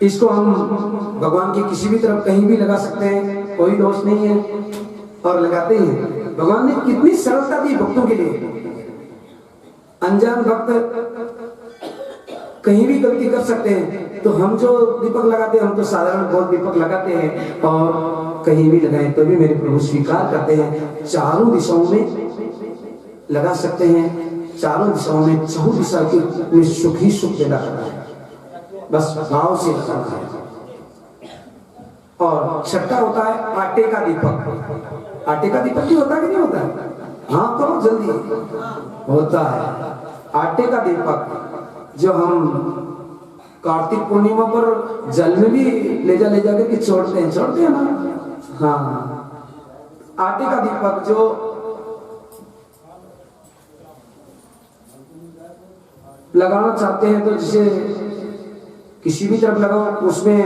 इसको हम भगवान की किसी भी तरफ कहीं भी लगा सकते हैं, कोई दोष नहीं है, और लगाते हैं। भगवान ने कितनी सरलता दी भक्तों के लिए। अनजान भक्त कहीं भी गलती कर सकते हैं, तो हम जो दीपक लगाते हैं, हम तो साधारण गोल दीपक लगाते हैं, और कहीं भी लगाएं तो भी मेरे प्रभु स्वीकार करते हैं। चारों दिशाओं में लगा सकते हैं, चारों दिशाओं में, चहुं दिशा में सुख ही सुख पैदा करता है। बस भाव से लगाना है। और छठा होता है आटे का दीपक। आटे का दीपक भी होता है कि नहीं होता है? हाँ करो जल्दी, होता है आटे का दीपक जो हम कार्तिक पूर्णिमा पर जल में भी ले जा करके छोड़ते हैं ना। हाँ आटे का दीपक जो लगाना चाहते हैं तो जिसे किसी भी तरफ लगाओ, उसमें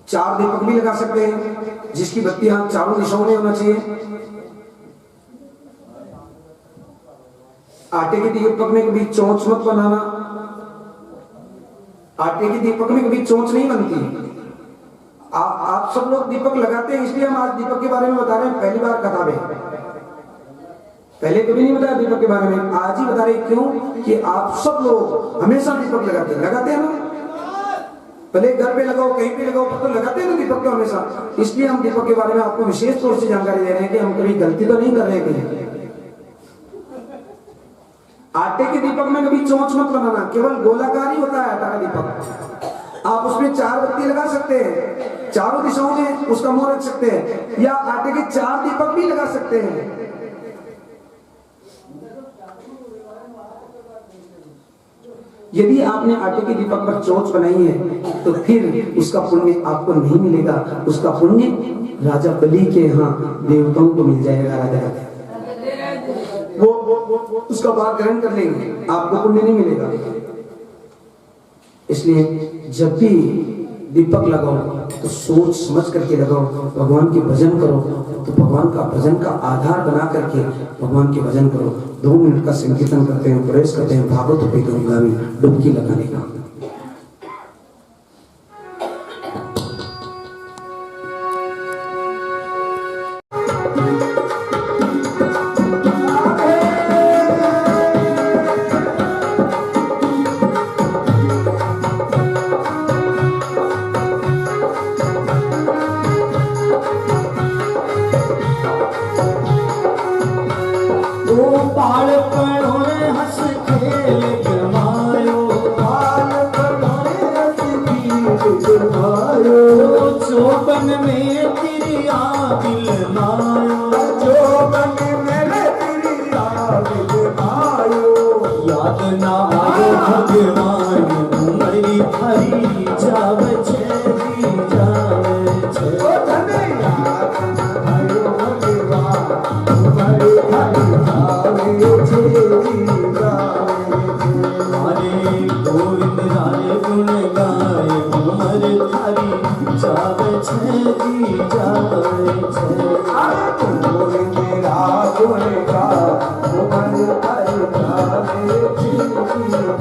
4 दीपक भी लगा सकते हैं जिसकी बत्तियां चारों दिशाओं में होना चाहिए। आटे के दीपक में कभी चोंच मत बनाना, आटे के दीपक में कभी चोंच नहीं बनती। आप सब लोग दीपक लगाते हैं, इसलिए हम आज दीपक के बारे में बता रहे हैं। पहली बार कथा में, पहले कभी नहीं बताया दीपक के बारे में, आज ही बता रहे। क्यों कि आप सब लोग हमेशा दीपक लगाते हैं ना। पहले घर पे लगाओ, कहीं पे लगाओ, तो लगाते हैं ना दीपक को हमेशा। इसलिए हम दीपक के बारे में आपको विशेष तौर से जानकारी दे रहे हैं कि हम कभी गलती तो नहीं कर रहे हैं। आटे के दीपक में कभी चोंच मत बनाना, केवल गोलाकार ही होता है आटा का दीपक। आप उसमें 4 बत्ती लगा सकते हैं, चारों दिशाओं में उसका मुंह रख सकते हैं, या आटे के 4 दीपक भी लगा सकते हैं। यदि आपने आटे के दीपक पर चोंच बनाई है तो फिर उसका पुण्य आपको नहीं मिलेगा, उसका पुण्य राजा बलि के यहाँ देवताओं को मिल जाएगा। राजा वो उसका बात ग्रहण कर लेंगे, आपको पुण्य नहीं मिलेगा। इसलिए जब भी दीपक लगाओ तो सोच समझ करके लगाओ, भगवान के भजन करो तो भगवान का भजन का आधार बना करके भगवान के भजन करो। 2 मिनट का संकीर्तन करते हैं, प्रवेश करते हैं भागवत पे गंगामी डुबकी लगाने का। जोबन में तिरिया दिल नायो, जोबन मेरे तिरिया दिल आयो, याद ना आयो भगवान उमरी हरी जावे छे दी जावे छे। ओ धने याद आयो भगवान उमरी हरी जावे छे दी जावे छे। हरे गोविंद राय गुण गाए उमर हरी जावे छे दी जावे छे। गोविंद राय गुण गाए उमर हरी जावे छे दी जावे छे।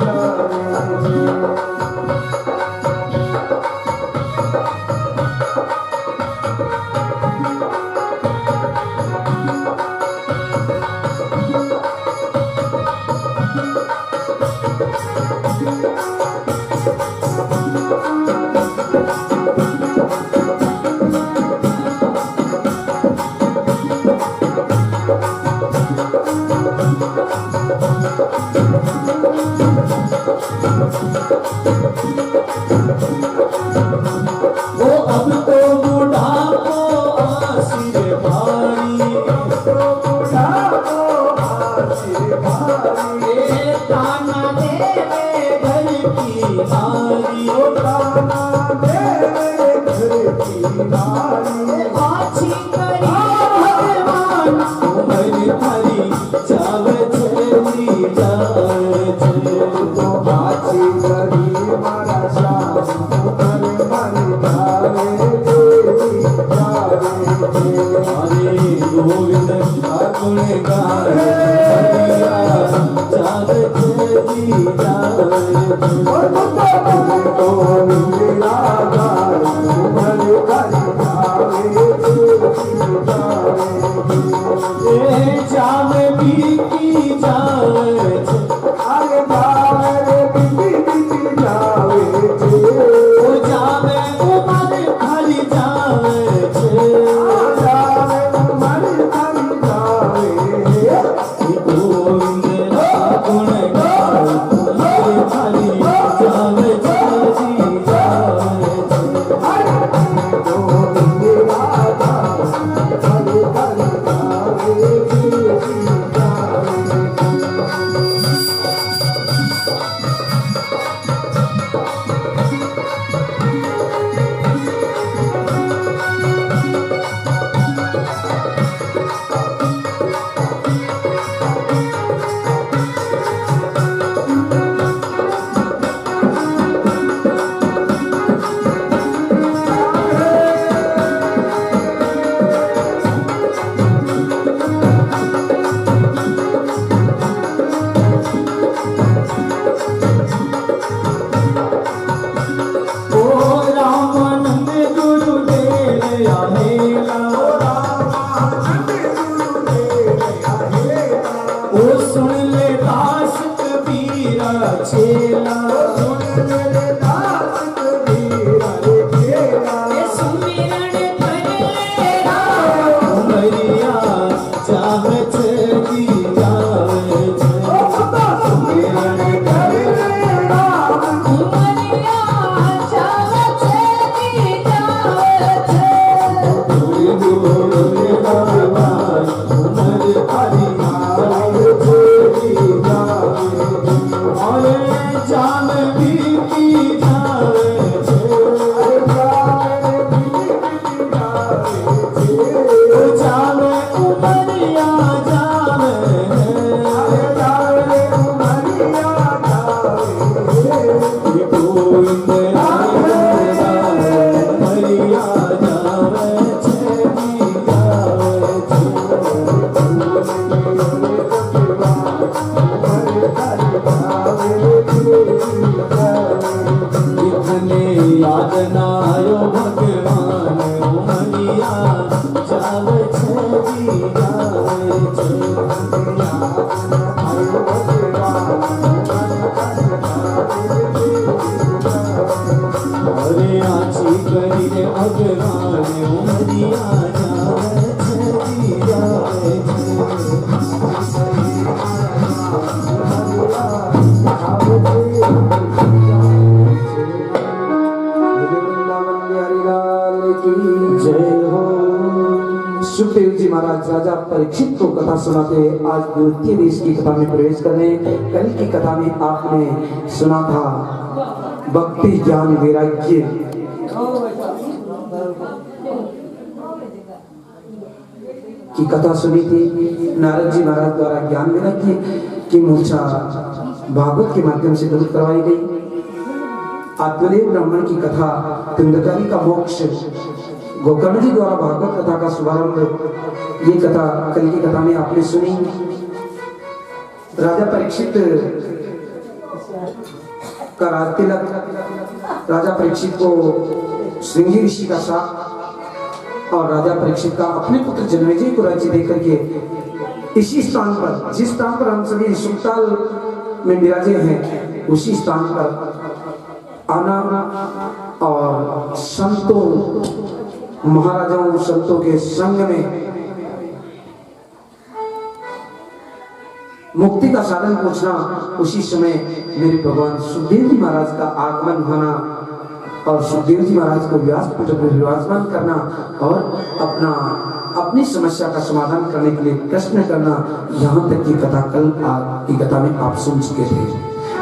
आची करी मारा श्याम याद ना आयो भगवान उमरिया जावे छे जी जावे छे अरे आची करी रे भगवान उमरिया जावे छे जी जावे जय हो। सुखदेव जी महाराज राजा परीक्षित को कथा सुनाते आज द्वितीय देश की कथा में प्रवेश कर रहे हैं। कल की कथा में आपने सुना था भक्ति ज्ञान वैराग्य की कथा सुनी थी। नारद जी महाराज द्वारा ज्ञान वैराग्य की मूर्छा भागवत के माध्यम से दूर करवाई गई। आत्मदेव ब्राह्मण की कथा तिंदकारी का मोक्ष गोकर्ण जी द्वारा भागवत कथा का शुभारंभ, ये कथा कल की कथा में आपने सुनी। राजा परीक्षित का राज तिलक, राजा परीक्षित को श्रृंगी ऋषि का शाप और राजा परीक्षित का अपने पुत्र जन्मेजय को राज्य देकर के इसी स्थान पर, जिस स्थान पर हम सभी सुखताल में विराजे हैं, उसी स्थान पर आना और संतों महाराजाओं संतों के संग में मुक्ति का साधन पूछना। उसी समय मेरे भगवान सुखदेव जी महाराज का आगमन होना और सुखदेव जी महाराज को व्यासपीठ पर विराजमान करना और अपनी समस्या का समाधान करने के लिए प्रश्न करना, यहाँ तक की कथा कल की कथा में आप सुन चुके थे।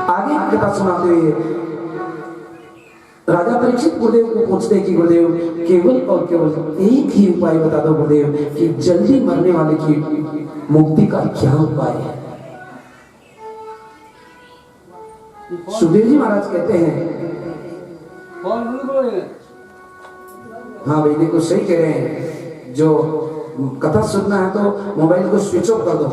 आगे की कथा सुनाते हुए राजा परीक्षित गुरुदेव को पूछते कि गुरुदेव केवल और केवल एक ही उपाय बता दो गुरुदेव कि जल्दी मरने वाले की मुक्ति का क्या उपाय है। सुखदेव जी महाराज कहते हैं, हाँ भाई देखो सही कह रहे हैं, जो कथा सुनना है तो मोबाइल को स्विच ऑफ कर दो।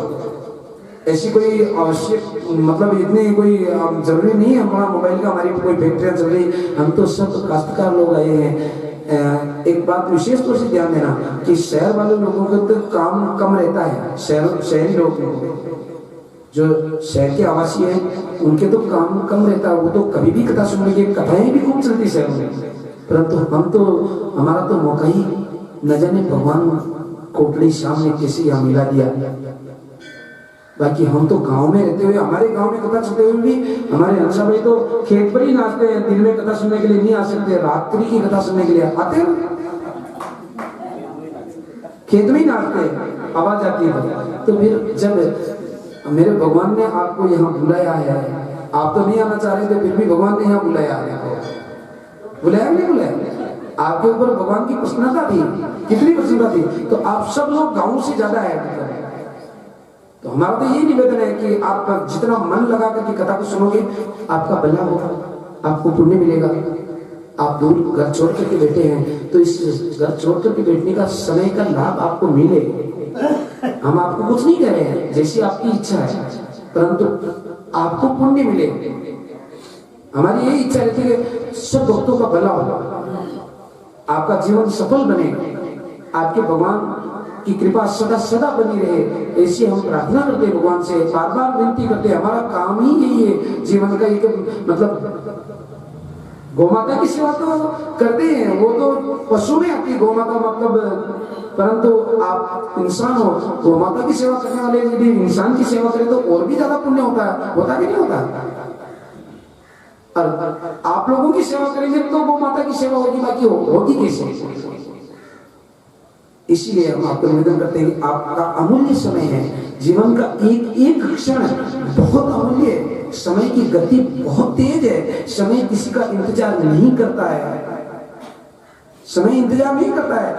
ऐसी कोई आवश्यक मतलब इतनी कोई जरूरी नहीं है हमारा मोबाइल का, हमारी कोई फैक्ट्रियां चल रही, हम तो सब काश्तकार लोग आए हैं। एक बात विशेष तौर से ध्यान देना कि शहर वाले लोगों का तो काम कम रहता है। शहरी लोग जो शहर के आवासी हैं उनके तो काम कम रहता है, वो तो कभी भी कथा सुनने की कथाएं भी खूब चलती शहर में, परंतु हम तो हमारा तो मौका ही न जाने भगवान कोटली शाम ने कैसे यहाँ मिला दिया। बाकी हम तो गांव में रहते हुए, हमारे गांव में कथा सुनते हुए भी हमारे हंसा भाई तो खेत पर ही नाचते हैं। दिन में कथा सुनने के लिए नहीं आ सकते, रात्रि की कथा सुनने के लिए आते हैं, खेत में ही नाचते हैं, आवाज आती है। तो फिर जब मेरे भगवान ने आपको यहाँ बुलाया है, आप तो नहीं आना चाह रहे थे, फिर भी भगवान ने यहाँ बुलाया है, बुलाया नहीं बुलाया, आपके ऊपर भगवान की प्रसन्नता थी, कितनी प्रसन्नता थी। तो आप सब लोग गाँव से ज्यादा है, तो हमारा तो यही निवेदन है कि आप जितना मन लगा करके कथा को सुनोगे आपका भला होगा, आपको पुण्य मिलेगा। आप दूर घर छोड़ करके बैठे हैं तो इस घर छोड़ करके बैठने का समय का लाभ आपको मिले। हम आपको कुछ नहीं कह रहे हैं, जैसी आपकी इच्छा है, परंतु आपको पुण्य मिले। हमारी यही इच्छा रहती है कि सब भक्तों का भला हो, आपका जीवन सफल बने, आपके भगवान की कृपा सदा सदा बनी रहे, ऐसी हम प्रार्थना करते हैं भगवान से, बार बार विनती करते हैं। हमारा काम ही यही है जीवन का, एक मतलब गौ माता की सेवा तो करते हैं, वो तो पशु में आती है गौ माता मतलब, परंतु आप इंसान हो, गौ माता की सेवा करने वाले यदि इंसान की सेवा करें तो और भी ज्यादा पुण्य होता है, होता कि नहीं होता। और आप लोगों की सेवा करेंगे तो गौ माता की सेवा होगी, बाकी होगी कैसे। इसीलिए हम आपको निवेदन करते हैं कि आपका अमूल्य समय है, जीवन का एक एक क्षण बहुत अमूल्य है, समय की गति बहुत तेज है, समय किसी का इंतजार नहीं करता है, समय इंतजार नहीं करता है।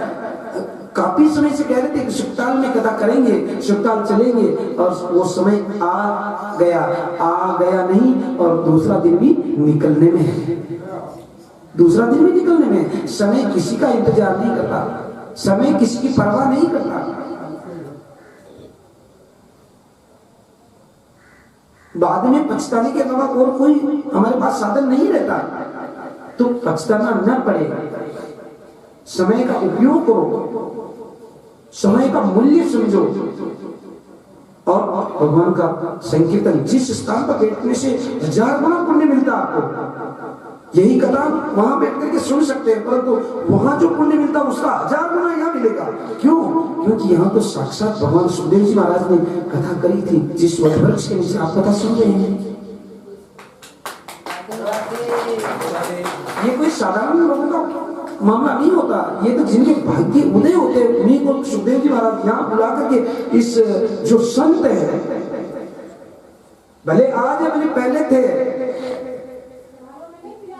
काफी समय से कह रहे थे कि सुखताल में कथा करेंगे, सुखताल चलेंगे, और वो समय आ गया नहीं, और दूसरा दिन भी निकलने में है, दूसरा दिन भी निकलने में है। समय किसी का इंतजार नहीं करता, समय किसी की परवाह नहीं करता। बाद में पछताने के अलावा और कोई हमारे पास साधन नहीं रहता। तो पछताना न पड़े। समय का उपयोग करो, समय का मूल्य समझो और भगवान का संकीर्तन। जिस स्थान पर बैठने से 1000 गुना पुण्य मिलता है आपको, यही कथा वहां बैठ करके सुन सकते हैं, परंतु वहां जो पुण्य मिलता है उसका 1000 गुना यहाँ मिलेगा। क्यों? क्योंकि यहाँ तो साक्षात भगवान सुखदेव जी महाराज ने कथा करी थी। जिस वृक्ष के नीचे आप कथा सुन रहे हैं, ये कोई साधारण लोगों का मामला नहीं होता। ये तो जिनके भाग्य उदय होते हैं उन्हीं को सुखदेव जी महाराज यहाँ बुला करके, इस जो संत है, भले आज है भले पहले थे,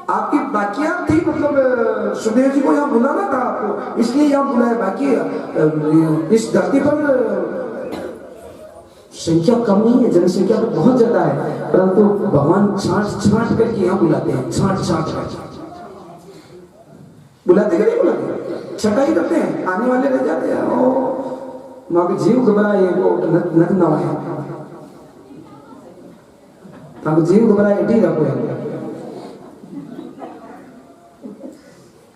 आपकी बाकियात थी, मतलब सुखदेव जी को यहाँ बुलाना था आपको, इसलिए यहाँ बुलाया। बाकी इस धरती पर संख्या कम नहीं है, जनसंख्या तो बहुत ज्यादा है, परंतु भगवान छांट छांट करके यहाँ बुलाते हैं, छांट छांट करके बुलाते नहीं बुलाते, छटाई करते हैं, आने वाले रह जाते हैं। ओ वहां के जीव घबराए, वो नक नवाए, वहां जीव घबराए ठीक है।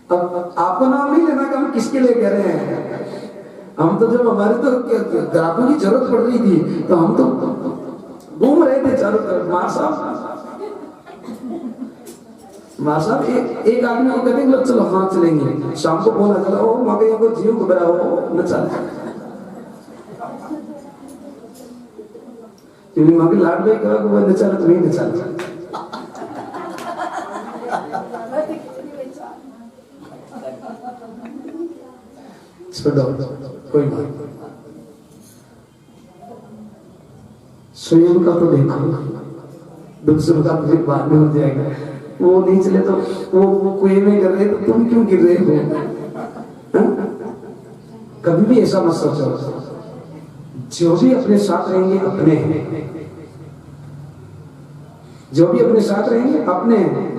अब आपको नाम नहीं लेना कि हम किसके लिए कह रहे हैं। हम तो जब हमारे तो ग्राहकों की जरूरत पड़ रही थी तो हम तो घूम रहे थे चारों तरफ। मां साहब एक आदमी को कहते हैं चलो हाँ चलेंगे, शाम को बोला चलो ओ वहां पे कोई जीव घबरा हो न चल, क्योंकि वहां के लाड भाई कहा वो न चल तुम्हें न चल। छोड़ो कोई बात, स्वयं का तो देखो, दुख सुख का फिर बाद में हो जाएगा। वो नहीं चले तो वो कुएं में गिर रहे तो तुम क्यों गिर रहे हो? कभी भी ऐसा मत सोचो। जो भी अपने साथ रहेंगे अपने हैं, जो भी अपने साथ रहेंगे अपने हैं।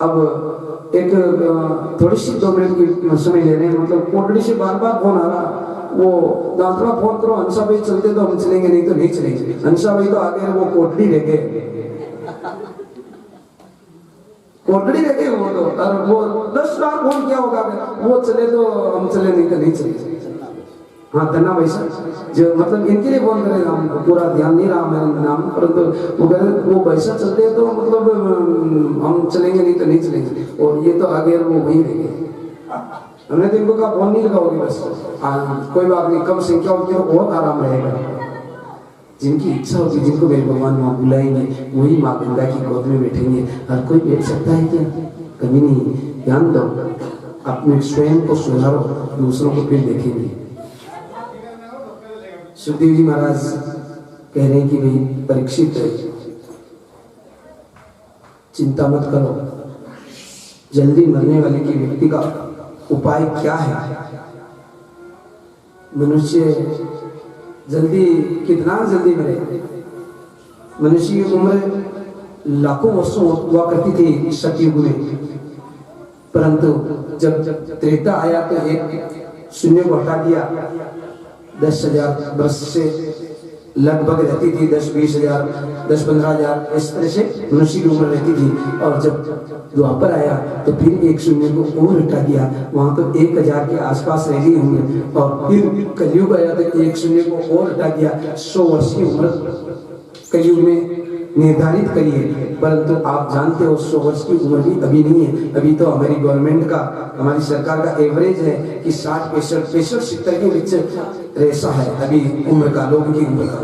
अब एक थोड़ी सी 2 मिनट की समय ले रहे हैं, मतलब कोटड़ी से बार बार फोन आ रहा, वो दांतरा फोन करो, हंसा भाई चलते तो हम चलेंगे, नहीं तो नहीं चलेंगे। हंसा भाई तो आगे वो कोटड़ी रह गए, कोटड़ी रह गए वो तो, और वो 10 बार फोन किया होगा, वो चले तो हम चले, नहीं तो नहीं चले। हाँ धन्ना भाई साहब जो मतलब इनके लिए फोन करे, हम पूरा ध्यान नहीं रहा मेरा नाम, परंतु वो कह रहे वो पैसा चलते हैं तो मतलब हम चलेंगे, नहीं तो नहीं चलेंगे। और ये तो आगे वो वही रह गए। हमने तो इनको कहा फोन नहीं लगाओगे बस, कोई बात नहीं, कम संख्या होगी तो बहुत आराम रहेगा। जिनकी इच्छा होगी, जिनको मेरे भगवान वहां बुलाएंगे वही माँ गंगा की गोद में बैठेंगे। हर कोई बैठ सकता है क्या? कभी नहीं। ध्यान दो, अपने स्वयं को सुधारो, दूसरों को फिर देखेंगे। सुखदेव जी महाराज कह रहे हैं कि भाई परीक्षित चिंता मत करो, जल्दी मरने वाले की व्यक्ति का उपाय क्या है? मनुष्य जल्दी कितना जल्दी मरे? मनुष्य की उम्र लाखों वर्षों हुआ करती थी सतयुग में, परंतु जब त्रेता आया तो एक शून्य को हटा दिया। 10,000 वर्ष से लगभग रहती थी, 10-20 हजार, 10-15 हजार, इस तरह से मनुष्य की उम्र रहती थी। और जब द्वापर आया तो फिर एक शून्य को और हटा दिया, वहां तो 1000 के आसपास रह गए होंगे। और फिर कलयुग आया तो एक शून्य को और हटा दिया। 100 वर्ष की उम्र कलयुग में निर्धारित करी है, परंतु आप जानते हो 100 वर्ष की उम्र भी अभी नहीं है। अभी तो हमारी गवर्नमेंट का, हमारी सरकार का एवरेज है कि 60, 65, 70 के बीच रेसा है अभी उम्र का, लोगों की उम्र का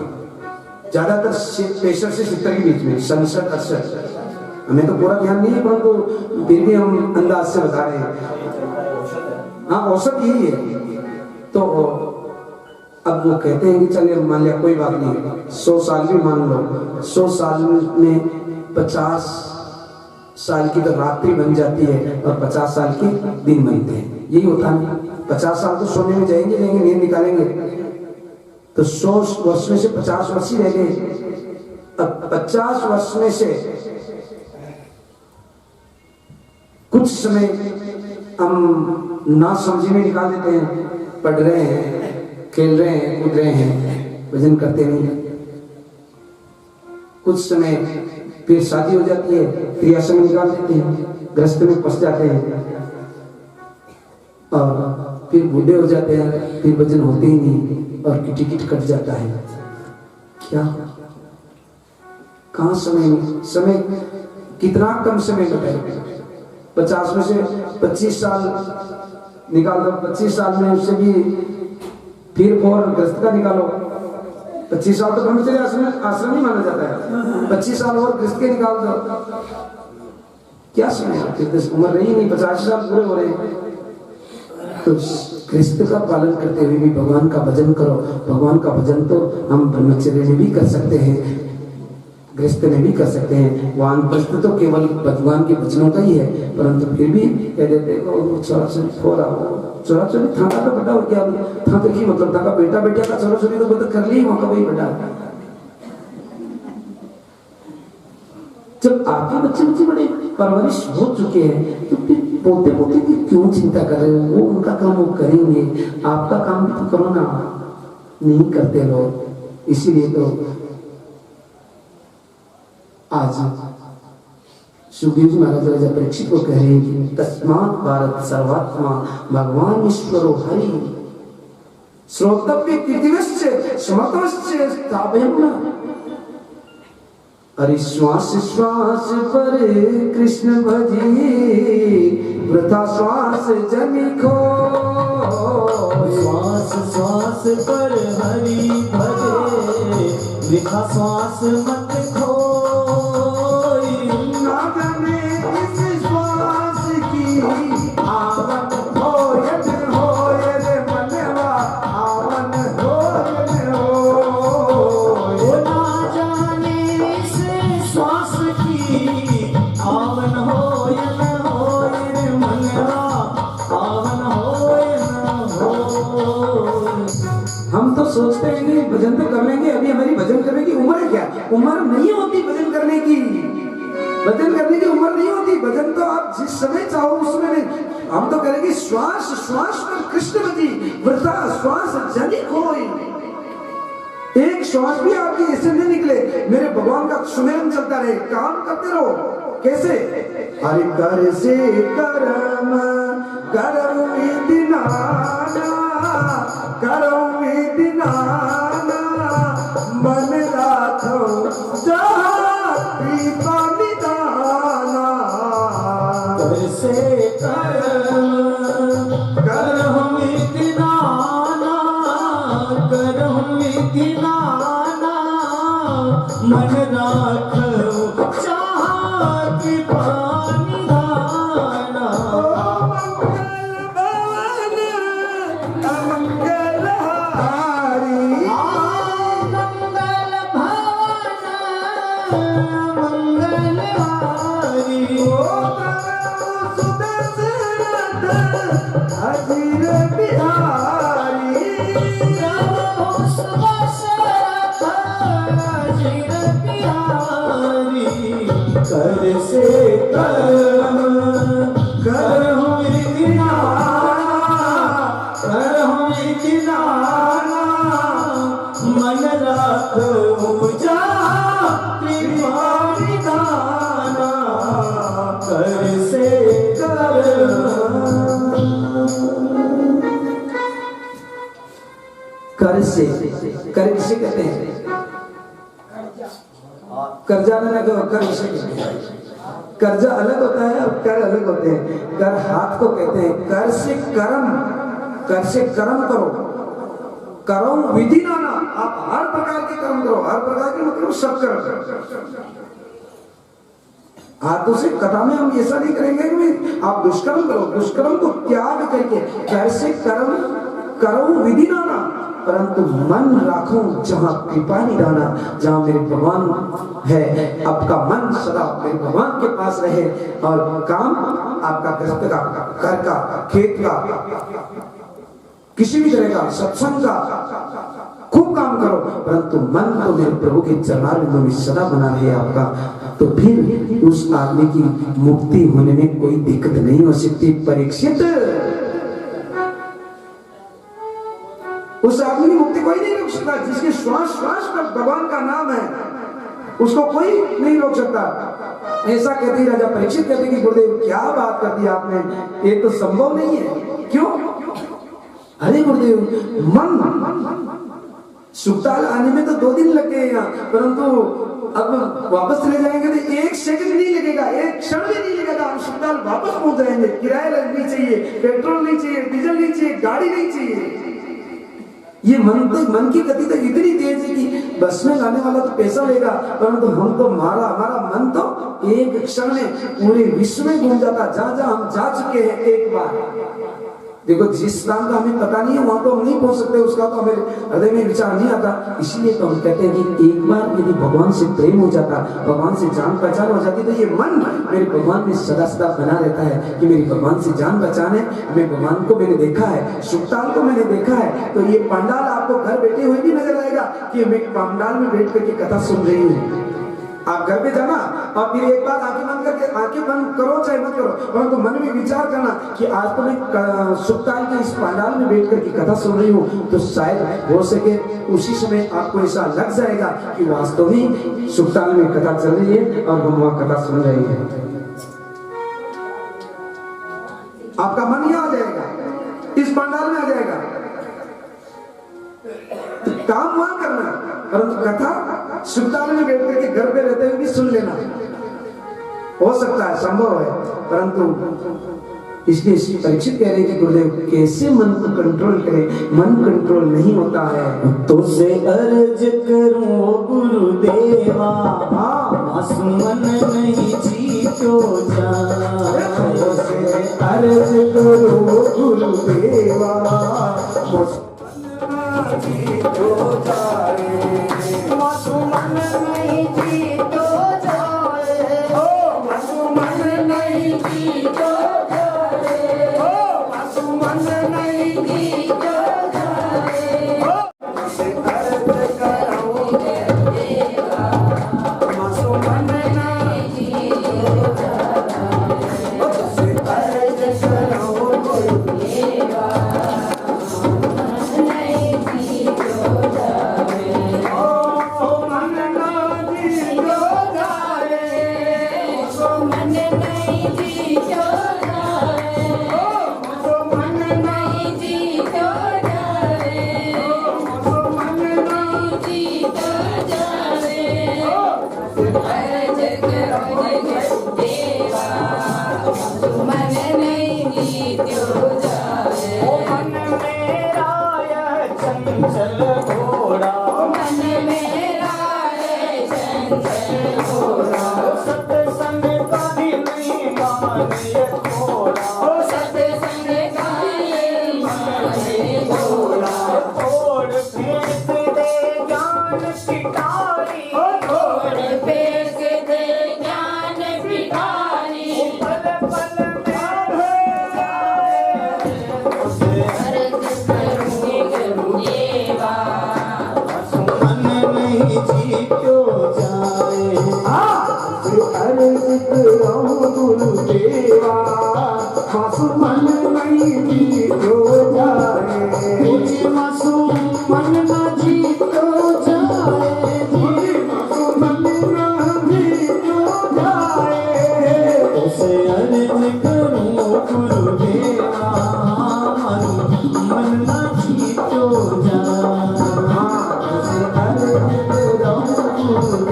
ज्यादातर 65 से 70 के बीच में, 67, 68। हमें तो पूरा ध्यान नहीं है, परंतु फिर भी हम अंदाज से बता रहे हैं। हाँ औसत यही है। तो अब वो कहते हैं कि चलिए मान लिया कोई बात नहीं, 100 साल भी मान लो, 100 साल में 50 साल की तो रात्रि बन जाती है और 50 साल के दिन बनते हैं। यही होता है। 50 साल तो सोने में जाएंगे, नींद निकालेंगे, तो 100 वर्ष में से 50 वर्ष ही रह गए। अब 50 वर्ष में से कुछ समय हम ना समझी में निकाल देते हैं, पढ़ रहे हैं, खेल रहे हैं, कूद रहे हैं, भजन करते नहीं। कुछ समय फिर शादी हो जाती है, क्रियाश्रम निकाल देते हैं, ग्रस्त में फंस जाते हैं और फिर बूढ़े हो जाते हैं, फिर भजन होते ही नहीं और टिकट कट जाता है। क्या कहाँ समय कितना कम समय बताए। 50 में से 25 साल निकाल दो, 25 साल में उससे भी फिर और ग्रस्त का निकालो। 25 साल तो ब्रह्मचर्य आश्रम ही माना जाता है, 25 साल और ग्रस्त के निकाल दो, क्या समय है? फिर उम्र रही नहीं, 50 साल पूरे हो रहे हैं। तो कृष्ण का पालन करते हुए भी भगवान का भजन करो। भगवान का भजन तो हम ब्रह्मचर्य में भी कर सकते हैं, गृहस्थ में भी कर सकते हैं। वानप्रस्थ तो केवल भगवान के वचनों का ही है, परंतु फिर भी कह देते हैं चोरा-चोरी थाका तो बड़ा हो गया, था तो की मतलब था का बेटा बेटा का चोरा-चोरी तो बता कर ली, वहां का वही बड़ा। जब आपके बच्चे बड़े परवरिश हो चुके हैं तो फिर पोते पोते की क्यों चिंता कर रहे हो? वो उनका काम वो करेंगे, आपका काम भी तो करो ना। नहीं करते लोग, इसीलिए तो आज सुखदेव जी महाराज राजा परीक्षित को कह रहे हैं कि तस्मात् भारत सर्वात्मा भगवान ईश्वरो हरि श्रोतव्य कीर्तिवश्च समतवश्च स्थापयम्। अरे श्वास श्वास पर कृष्ण भजी वृथा श्वास जनि खो। श्वास श्वास पर हरि भजे वृथा श्वास मत खो। ना जाने किस श्वास की आवन होयत होयत मनवा आवन होयत होय। ना जाने इस श्वास की आवन होय न होय मनवा आवन होय न होय। हम तो सोचते हैं कि भजन तो कर लेंगे, अभी हमारी भजन करने की उम्र है क्या? उम्र नहीं होती भजन करने की, भजन करने की उम्र नहीं होती। भजन तो आप जिस समय चाहो उसमें नहीं। हम तो करेंगे श्वास श्वास पर कृष्ण जी वृथा श्वास जनि खोई। एक श्वास भी आपकी ऐसे नहीं निकले, मेरे भगवान का सुमेरन चलता रहे, काम करते रहो। कैसे? हरि कर से करम करम विदिनाना करम विदिनाना मन राखो जहाँ कृपा निदाना। कर से करम करम विदिनाना करम विदिनाना मन राखो चाह कृपा निधाना। मंगल हारी मंगल भवन मंगल हारी। सुदशरथ अजीर बिहारी। प्रभु सुदशरथ अजीर बिहारी। कर से करम करहु विदिनाना करहु विदिनाना मन राखो जहाँ कृपा निधाना। कर से कर से कर किसे कहते हैं? कर्जा न लगे, कर किसे कहते हैं? कर्जा अलग होता है और कर अलग होते हैं। कर हाथ को कहते हैं। कर से कर्म करो, करो विधि नाना। आप हर प्रकार के कर्म करो, हर प्रकार के मतलब सब कर्म। हाथों से कथा में हम ऐसा नहीं करेंगे कि आप दुष्कर्म करो, दुष्कर्म को त्याग करके कर से कर्म करो विधि नाना, परंतु मन राखो जहाँ कृपा निधाना। जहाँ मेरे भगवान है, आपका मन सदा मेरे भगवान के पास रहे और काम आपका गृहस्थ का, घर का, खेत का, किसी भी तरह का, सत्संग का खूब काम करो, परंतु मन तो मेरे प्रभु के चरणारविंदों में सदा बना रहे आपका। तो फिर उस आदमी की मुक्ति होने में कोई दिक्कत नहीं हो सकती। परीक्षित, उस आदमी की मुक्ति कोई नहीं रोक सकता जिसके श्वास श्वास पर भगवान का नाम है। उसको कोई नहीं रोक सकता। ऐसा कहते ही राजा परीक्षित कहते कि गुरुदेव क्या बात कर दी आपने, ये तो संभव नहीं है। क्यों? अरे गुरुदेव, मन सुखताल आने में तो 2 दिन लग गए यहाँ, परंतु अब वापस चले जाएंगे तो 1 सेकंड नहीं लगेगा, 1 क्षण भी नहीं लगेगा, हम सुखताल वापस पहुंच जाएंगे। किराया नहीं चाहिए, पेट्रोल नहीं चाहिए, डीजल नहीं चाहिए, गाड़ी नहीं चाहिए। ये मन की गति तो इतनी तेज है कि बस में लाने वाला तो पैसा लेगा, परंतु हम तो हमारा मन तो 1 क्षण में पूरे विश्व में घूम जाता, जहां जहां हम जा चुके हैं एक बार। देखो, जिस स्थान का हमें पता नहीं है वहां तो हम नहीं पहुंच सकते, उसका तो हमें हृदय में विचार नहीं आता। इसीलिए तो हम कहते हैं कि एक बार यदि भगवान से प्रेम हो जाता, भगवान से जान पहचान हो जाती, तो ये मन मेरे भगवान में सदा सदा बना रहता है कि मेरी भगवान से जान पहचान है। मैं भगवान को मैंने देखा है, सुखताल को मैंने देखा है। तो ये पंडाल आपको घर बैठे हुए भी नजर आएगा कि मैं पंडाल में बैठ करके कथा सुन रही हूँ। आप घर पे जाना और फिर एक बार आंखें बंद करो चाहे मत करो, परंतु मन में विचार करना कि आज तो मैं सुखताल के इस पंडाल में बैठ करके कथा सुन रही हूँ, तो शायद हो सके उसी समय आपको ऐसा लग जाएगा कि वास्तव में सुखताल में कथा चल रही है और हम वहां कथा सुन रहे हैं। आपका मन यहाँ आ जाएगा, इस पंडाल में आ जाएगा। काम वहां करना, परंतु कथा सुखताल में बैठ करके घर पे रहते हुए भी सुन लेना। हो सकता है, संभव है, परंतु इसलिए परीक्षित कह रहे हैं कि गुरुदेव कैसे मन को कंट्रोल करें, मन कंट्रोल नहीं होता है। तो से अर्ज करूं गुरुदेवा, मन नहीं जीतो जा। तो से अर्ज करूं गुरुदेवा, जीतो जाए, मन नहीं जीतो जाए, मन नहीं जीतो जाए, मन नहीं जीतो जाए। अर्ज करो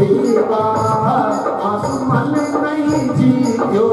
देवा, मन नहीं जीतो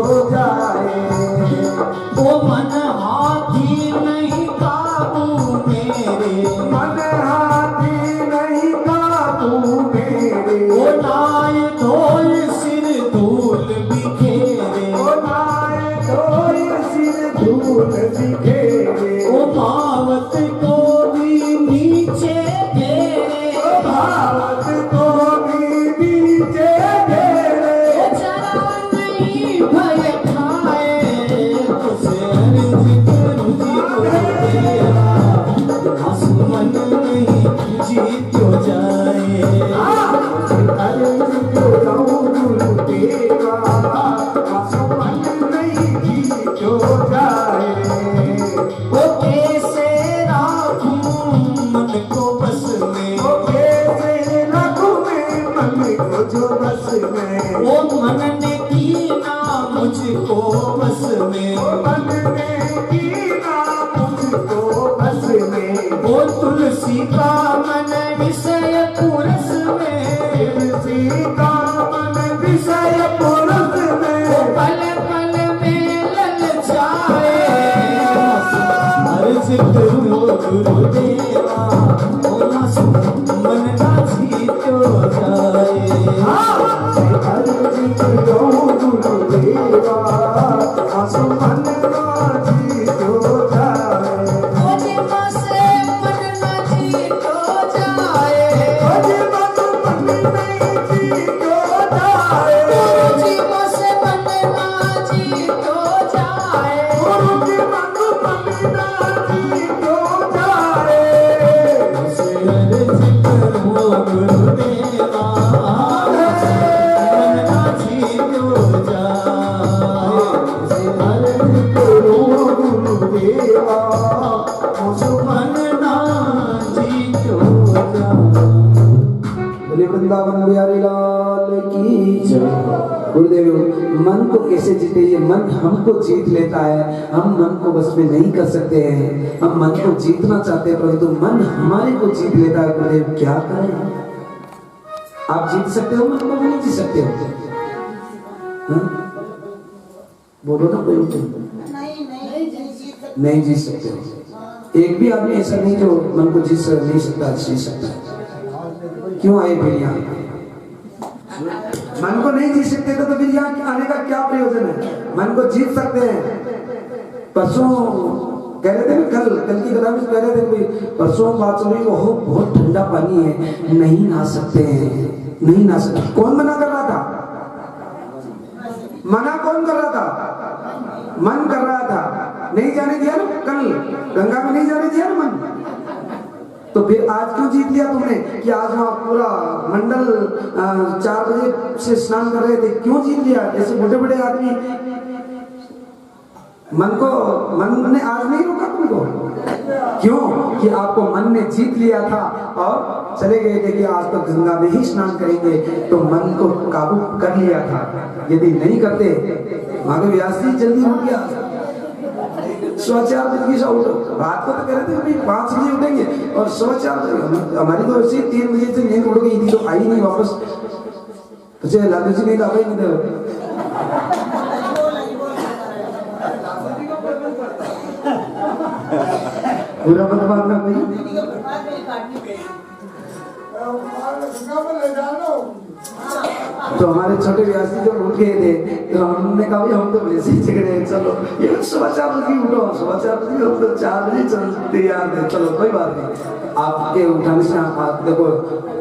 जाए, अर्ज करो देवा, जो मन में कीना मुझको बस में, वो तुलसी का मन विषय पुरस में, तुलसी का मन विषय पुरुष में, पल पल में ललचाए। अर्ज करूं गुरुदेवा, ओ मासू मन नाची तो जाए। अर्जी करो गुरुदेवा, आंसू मन नाची तो जाए। मुझे बसे मन नाची तो जाए। अरे मन नहीं जी तो जाए, मुझे बसे मन नाची तो जाए। गुरु जी मन नाची तो जाए। उसे अर्ज करूं गुरुदेवा, मन नाची तो जाए। उसे अर्ज करूं गुरुदेवा, मन नाची तो जाए। बोले वृंदावन बिहारी लाल की जय। गुरुदेव, मन को कैसे जीते? ये मन हमको जीत लेता है, हम मन को बस में नहीं कर सकते हैं। हम मन को जीतना चाहते हैं परंतु मन हमारे को जीत लेता है। गुरुदेव क्या करें? आप जीत सकते हो मन को, भी नहीं जीत सकते हो? हाँ? बोलो ना कोई नहीं जीत सकते हो। एक भी आदमी ऐसा नहीं जो मन को नहीं सकता है। क्यों आए फिर यहाँ? मन को नहीं जीत सकते तो फिर यहाँ आने का क्या प्रयोजन है? मन को जीत सकते हैं। परसों कह रहे थे ना, कल की कथा में कह रहे थे भाई, परसों बात सुन रही, बहुत ठंडा पानी है, नहीं नहा सकते हैं, नहीं नहा सकते। कौन मना कर रहा था? मना कौन कर रहा था? मन कर रहा था। नहीं जाने दिया ना, कल गंगा में नहीं जाने दिया ना मन। तो फिर आज क्यों जीत लिया तुमने कि आज वहाँ पूरा मंडल 4 बजे से स्नान कर रहे थे? क्यों जीत लिया? ऐसे बड़े बड़े आदमी मन ने आज नहीं रोका तुमको। क्यों? कि आपको मन ने जीत लिया था और चले गए थे कि आज तो गंगा में ही स्नान करेंगे, तो मन को काबू कर लिया था। यदि नहीं करते, महादेव व्यास जी जल्दी उठ गया, 4:15 बजे से उठो। रात को तो कह रहे थे अभी 5 बजे उठेंगे और 4:15 बजे। हमारी तो ऐसे 3 बजे से नींद उड़ गई थी, तो आई नहीं वापस। तुझे लालू जी नींद आ गई नहीं? पूरा मत मारना भाई। तो हमारे छोटे व्यास जी जब उठ गए थे तो हमने कहा हम तो वैसे ही झगड़े, चलो ये 4:15 बजे उठो, 4:15 बजे हम तो 4 बजे चलते यार थे, चलो कोई बात नहीं। आपके उठाने से आप देखो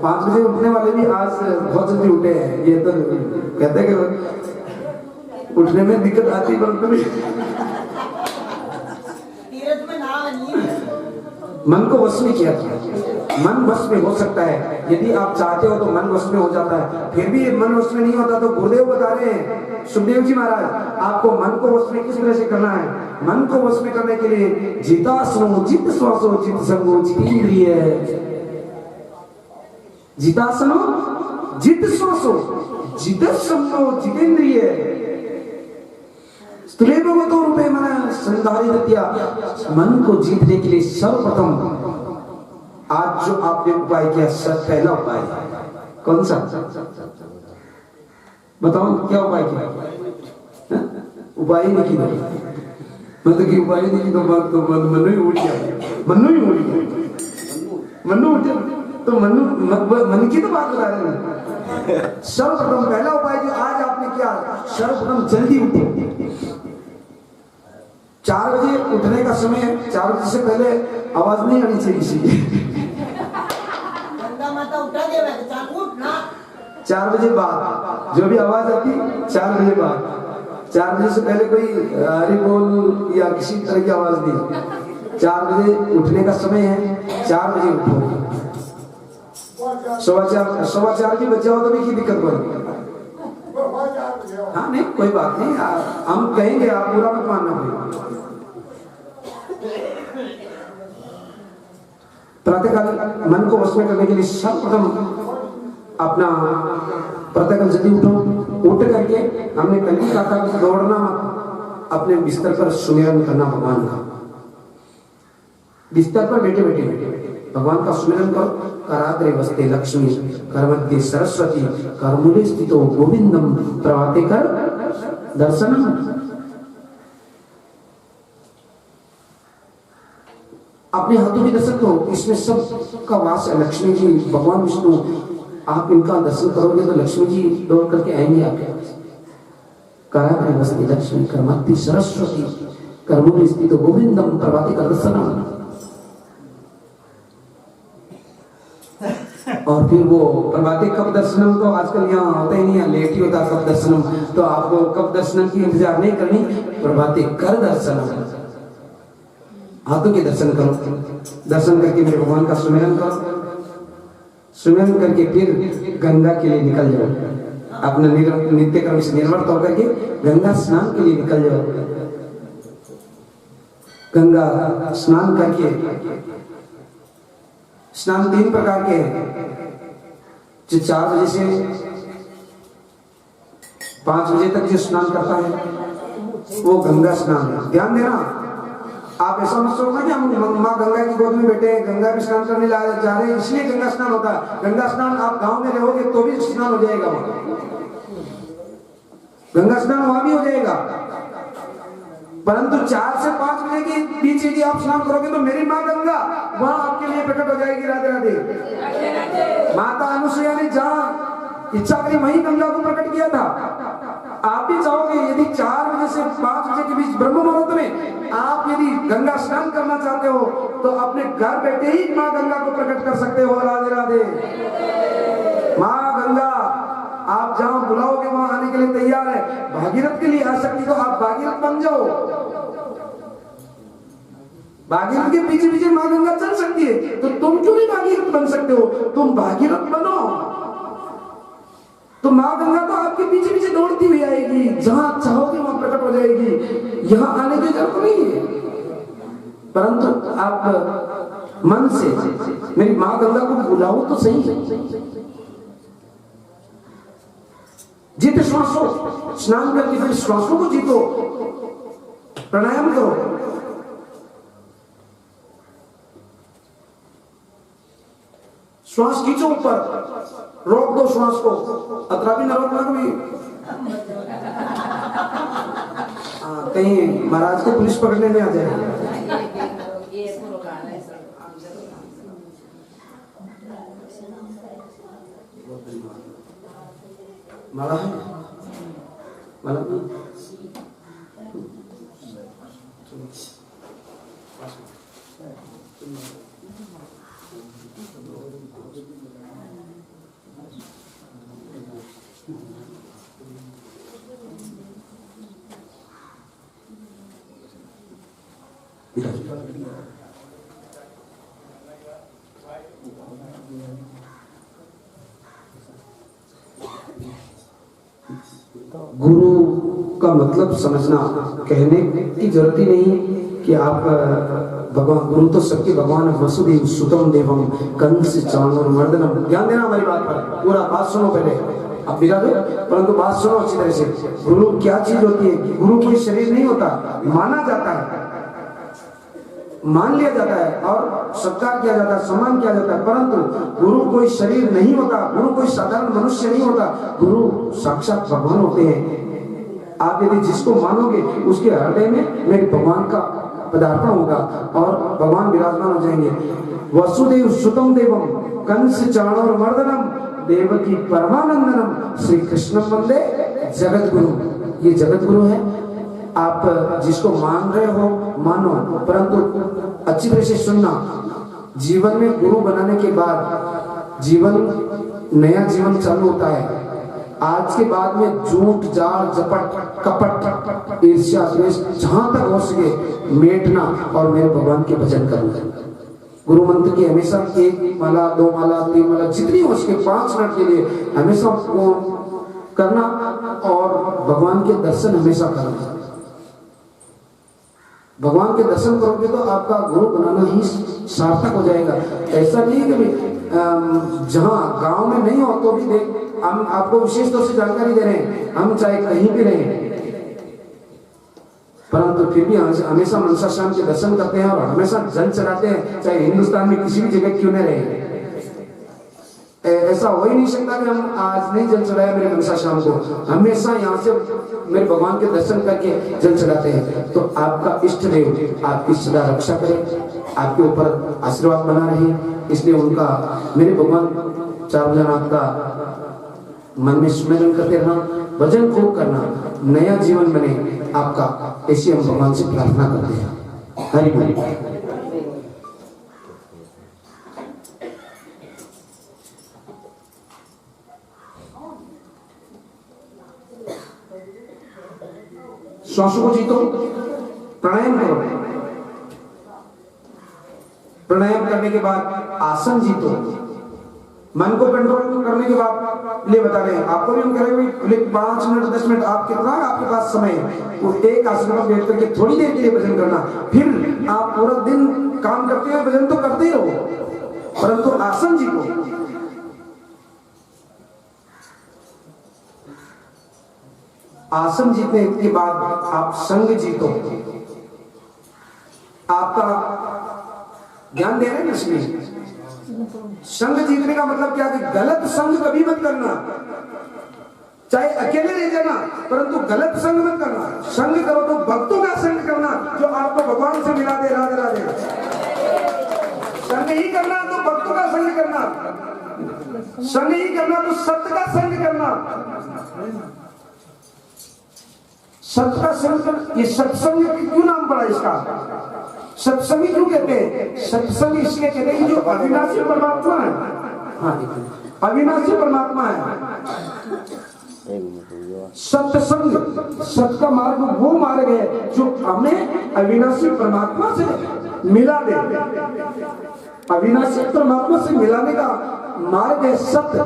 5 बजे उठने वाले भी आज बहुत जल्दी उठे हैं। ये तो कहते कि उठने में दिक्कत आती है, परंतु मन को वश में किया था। मन वश में हो सकता है यदि आप चाहते हो, तो मन वश में हो जाता है। फिर भी मन वश में नहीं होता तो गुरुदेव बता रहे हैं, सुखदेव जी महाराज, आपको मन को वश में किस तरह से करना है? मन को वश में करने के लिए जितासनो जित श्वासो जित संगो जितेंद्रिय, जितासनो जित श्वासो जित संगो जितेंद्रिय, भगवतो रूपे मन संधारित। मन को जीतने के लिए सर्वप्रथम आज जो आपने उपाय किया, पहला उपाय कौन सा? बताओ क्या उपाय किया? उपाय नहीं किया, मतलब कि उपाय नहीं की तो बात तो मनु ही उठ गया, मनु ही उठ गया, मनु उठ गया तो मन की तो बात बता रहे हैं। सर्वप्रथम पहला उपाय जो आज आपने किया, सर्वप्रथम जल्दी उठो। 4 बजे उठने का समय है, 4 बजे से पहले आवाज नहीं आनी चाहिए किसी की। 4 बजे बाद जो भी आवाज आती, 4 बजे बाद, 4 बजे से पहले कोई हरि बोल या किसी तरह की आवाज नहीं। 4 बजे उठने का समय है, 4 बजे उठो। 4:15 भी बच जाओ तो भी की दिक्कत कोई? हाँ नहीं कोई बात नहीं, हम कहेंगे, आप पूरा मत मानना भाई। प्रातःकाल मन को वश में करने के लिए सर्वप्रथम अपना प्रातःकाल जल्दी उठो। उठ करके हमने कल ही कहा था दौड़ना मत, अपने बिस्तर पर सुमिरन करना भगवान का। बिस्तर पर बैठे बैठे भगवान का सुमिरन करो। कराग्रे वस्ते लक्ष्मी करमध्ये सरस्वती करमूले स्थितो गोविंदम प्रभाते कर दर्शनम। अपने हाथों के दर्शन करो, इसमें सब का वास है। लक्ष्मी जी, भगवान विष्णु, आप इनका दर्शन करोगे तो लक्ष्मी जी दौड़ करके आएंगे आपके पास। कराग्रे वस्ते लक्ष्मी करमध्ये सरस्वती करमूले स्थितो गोविंदम प्रभाते कर दर्शनम। और फिर वो प्रभाते कब दर्शनम तो आजकल यहाँ होता ही नहीं है, लेट ही होता कब दर्शनम। तो आपको कब दर्शनम की इंतजार नहीं करनी, प्रभाते कर दर्शनम। हाथों के दर्शन करो, दर्शन करके मेरे भगवान का सुमिरन करो। सुमिरन करके फिर गंगा के लिए निकल जाओ। अपने नित्य क्रम से निर्वृत्त होकर के गंगा स्नान के लिए निकल जाओ। गंगा स्नान करके, स्नान 3 प्रकार के हैं। जो 4 बजे से 5 बजे तक जो स्नान करता है वो गंगा स्नान है। ध्यान देना, आप ऐसा मत सोचना कि हम माँ गंगा की गोद में बैठे हैं, गंगा भी स्नान करने जा रहे हैं इसलिए गंगा स्नान होता है। गंगा स्नान आप गांव में रहोगे तो भी स्नान हो जाएगा, वहां गंगा स्नान वहां भी हो जाएगा। परंतु 4 से 5 बजे के बीच यदि आप स्नान करोगे तो मेरी माँ गंगा वहां आपके लिए प्रकट हो जाएगी। राधे राधे। माता अनुसुईया ने जहां इच्छा करी वहीं गंगा को प्रकट किया था। आप भी चाहोगे यदि 4 बजे से 5 बजे के बीच ब्रह्म मुहूर्त में आप यदि गंगा स्नान करना चाहते हो तो अपने घर बैठे ही माँ गंगा को प्रकट कर सकते हो। राधे राधे। माँ गंगा आप जहां बुलाओगे वहां आने के लिए तैयार है। भागीरथ के लिए आ सकती तो आप भागीरथ बन जाओ। भागीरथ के पीछे पीछे माँ गंगा चल सकती है तो तुम क्यों नहीं भागीरथ बन सकते हो? तुम भागीरथ बनो तो माँ गंगा तो आपके पीछे पीछे दौड़ती हुई आएगी, जहां चाहोगे वहां प्रकट हो जाएगी। यहां आने की जरूरत नहीं है, परंतु आप मन से मेरी माँ गंगा को बुलाओ तो सही। जीते श्वासों, स्नान करके फिर श्वासों को जीतो, प्राणायाम करो। श्वास खींचो ऊपर, रोक दो श्वास को, अतरा भी न रोकना कभी। कहीं महाराज को पुलिस पकड़ने में आ जाए। माला है, माला गुरु का मतलब समझना, कहने की जरूरत ही नहीं कि आप भगवान, गुरु तो सबके भगवान है। वसुदेव सुतम देवम कंस चाणूरमर्दनम। ध्यान देना हमारी बात पर, पूरा बात सुनो पहले, अब बिरा दो परंतु बात सुनो अच्छी तरह से। गुरु क्या चीज होती है? गुरु कोई शरीर नहीं होता, माना जाता है, मान लिया जाता है और सत्कार किया जाता है, सम्मान किया जाता है, परंतु गुरु कोई शरीर नहीं होता, गुरु कोई साधारण मनुष्य नहीं होता, गुरु साक्षात भगवान होते हैं। आप यदि जिसको मानोगे उसके हृदय में मेरे भगवान का पदार्पण होगा और भगवान विराजमान हो जाएंगे। वसुदेव सुतम देवम कंस चाणूरमर्दनम देवकी परमानंदनम श्री कृष्ण वंदे जगत गुरु। ये जगत गुरु है। आप जिसको मान रहे हो मानो, परंतु अच्छी तरह से सुनना। जीवन में गुरु बनाने के बाद जीवन, नया जीवन चालू होता है। आज के बाद में झूठ, जाल, झपट, कपट, ईर्ष्या, द्वेष जहां तक हो सके मेटना और मेरे भगवान के भजन करना। गुरु मंत्र की हमेशा 1 माला, 2 माला, 3 माला जितनी हो सके 5 मिनट के लिए हमेशा वो करना और भगवान के दर्शन हमेशा करना। भगवान के दर्शन करोगे तो आपका गुरु बनाना ही सार्थक हो जाएगा। ऐसा नहीं है कि जहां गांव में नहीं हो तो भी देख, हम आपको विशेष तौर से जानकारी दे रहे हैं, हम चाहे कहीं भी रहें, परंतु फिर भी हमेशा मनसा श्याम के दर्शन करते हैं और हमेशा जल चढ़ाते हैं, चाहे हिंदुस्तान में किसी भी जगह क्यों न रहे। ऐसा हो ही नहीं सकता कि हम आज नहीं जल चढ़ाया मेरे मनसा श्याम को, हमेशा यहाँ से मेरे भगवान के दर्शन करके जल चढ़ाते हैं। तो आपका इष्ट देव आपकी सदा रक्षा करे, आपके ऊपर आशीर्वाद बना रहे, इसलिए उनका मेरे भगवान चारों जन आपका मन में स्मरण करते रहना, भजन खूब करना, नया जीवन बने आपका, ऐसी हम भगवान से प्रार्थना करते हैं। हरि बोल। श्वासों को जीतो, प्राणायाम करो, प्राणायाम करने के बाद आसन जीतो, मन को कंट्रोल करने के बाद ले बता रहे हैं आपको भी हम कह रहे हैं 5 मिनट 10 मिनट आप कितना आपके पास समय है, वो एक आसन पर बैठ करके थोड़ी देर के लिए भजन करना, फिर आप पूरा दिन काम करते हैं, भजन तो करते ही रहो, परंतु आसन जीतो। आसन जीतने के बाद आप संग जीतो, आपका ज्ञान दे रहे हैं इसमें। संग जीतने का मतलब क्या कि गलत संग कभी मत करना, चाहे अकेले रह जाना, परंतु गलत संग मत करना। संग करो तो भक्तों का संग करना जो आपको भगवान से मिला दे। राधे राधे। संग ही करना तो भक्तों का संग करना, संग ही करना तो सत्य का संग करना। सत्य का संग, ये सत्संग क्यों नाम पड़ा इसका? सत्संगी क्यों कहते हैं? सत्संग इसलिए कहते हैं जो अविनाशी परमात्मा है। हाँ, अविनाशी परमात्मा है। सत्संग, सत्य का मार्ग वो मार्ग है जो हमें अविनाशी परमात्मा से मिला दे। अविनाशी परमात्मा से मिलाने का मार्ग है सत्य,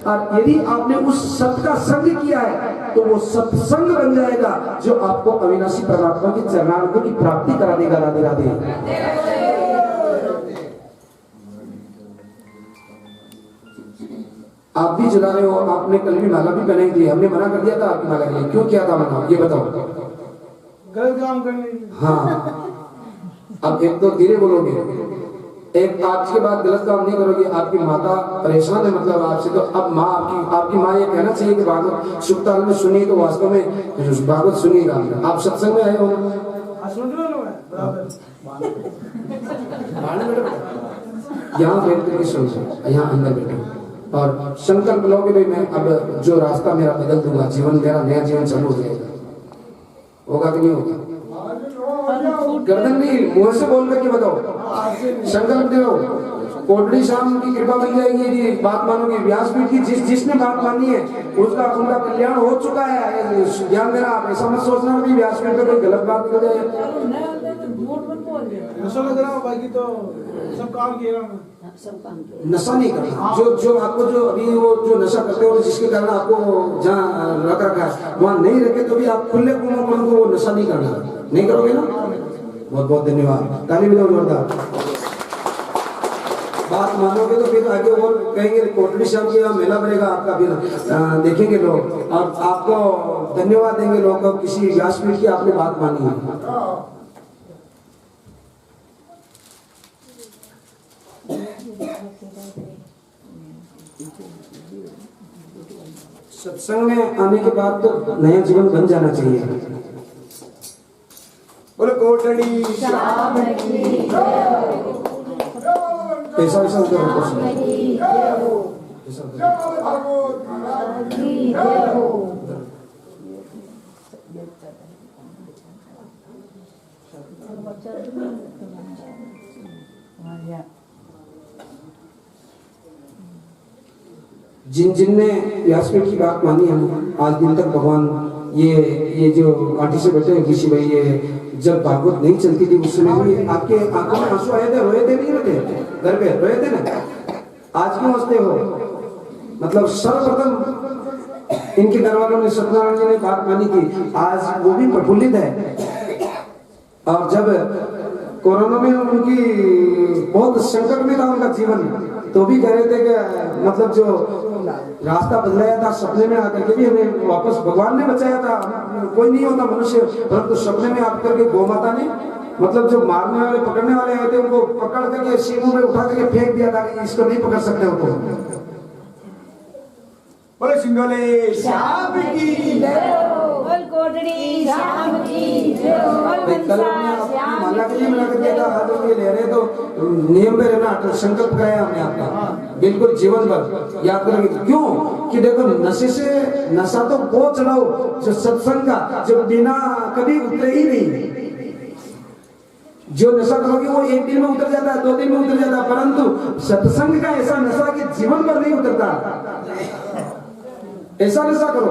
और यदि आपने उस सत्य का संग किया है तो वो सत्संग बन जाएगा जो आपको अविनाशी परमात्मा के चरणारविंदों की प्राप्ति करा देगा। राधे राधे। आप भी जला रहे हो, आपने कल भी माला भी पहनाई थी, हमने मना कर दिया था आपकी माला के लिए, क्यों किया था मना, ये बताओ। गलत काम करने। हाँ, अब एक तो धीरे बोलोगे, एक आज के बाद गलत काम नहीं करोगे। आपकी माता परेशान है मतलब आपसे, तो अब माँ आपकी माँ ये कहना चाहिए कि भागवत शुभ ताल में सुनिए, तो वास्तव में भागवत सुनिएगा। आप सत्संग में आए हो, यहाँ बैठ करके सुनो, यहाँ अंदर बैठो और संकल्प लो कि भाई मैं अब जो रास्ता मेरा बदल दूंगा, जीवन मेरा नया जीवन चालू हो जाएगा। होगा कि नहीं होगा? गर्दन नहीं, मुंह से बोल करके बताओ, संकल्प दो। कोटड़ी शाम की कृपा बन जाएगी यदि बात मानोगे। व्यासपीठ की जिसने बात मानी है उसका उनका कल्याण हो चुका है। ध्यान देना, आप ऐसा मत सोचना कि व्यासपीठ पे कोई गलत बात निकल जाए। बाकी तो सब काम किया, नशा नहीं करना। जो आपको जो अभी वो जो नशा करते हो, जिसके कारण आपको जहाँ रख रखा है वहाँ नहीं रखे, तो भी आप खुले मन को वो नशा नहीं करना, नहीं करोगे ना। बहुत बहुत धन्यवाद, ताली बजाओ जोरदार। बात मानोगे तो फिर आगे और कहेंगे कोटड़ी श्याम की मेला बनेगा आपका, फिर देखेंगे लोग और आपको धन्यवाद देंगे लोग, किसी व्यासपीठ की आपने बात मानी है। सत्संग में आने के बाद तो नया जीवन बन जाना चाहिए। बोलो कोटड़ी श्याम की ऐसा ऐसा उधर जिनने व्यासपीठ की बात मानी है, आज दिन तक भगवान ये जो पार्टी से बैठे हैं ऋषि भाई, ये जब भागवत नहीं चलती थी उस समय भी आपके आंखों में आंसू आए थे, रोए थे नहीं रोए थे? घर पे रोए थे ना? आज क्यों हंसते हो? मतलब सर्वप्रथम इनके घर वालों ने सत्यनारायण जी ने बात मानी थी, आज वो भी प्रफुल्लित है। और जब कोरोना में उनकी बहुत संकट में था उनका जीवन, तो भी कह रहे थे कि मतलब जो रास्ता बदलाया था, सपने में आकर के भी हमें वापस भगवान ने बचाया था। कोई नहीं होता मनुष्य, परंतु सपने में आकर के गौ माता ने, मतलब जो मारने वाले पकड़ने वाले आए थे उनको पकड़ करके सींगों में उठा करके फेंक दिया था कि इसको नहीं पकड़ सकते हो तो। बोले सिंगोले श्याम की जय बोल कोटड़ी श्याम की जय बोल मनसा श्याम माला के लिए मिला कर दिया था, आज हम ये ले रहे तो नियम पे रहना, तो संकल्प कराया हमने आपका बिल्कुल जीवन भर याद करेंगे। क्यों कि देखो नशे से, नशा तो बहुत चढ़ाओ जो सत्संग का, जो बिना कभी उतरे ही नहीं। जो नशा करोगे वो एक दिन में उतर जाता है, 2 दिन में उतर जाता है, परंतु सत्संग का ऐसा नशा कि जीवन भर नहीं उतरता। ऐसा नशा करो,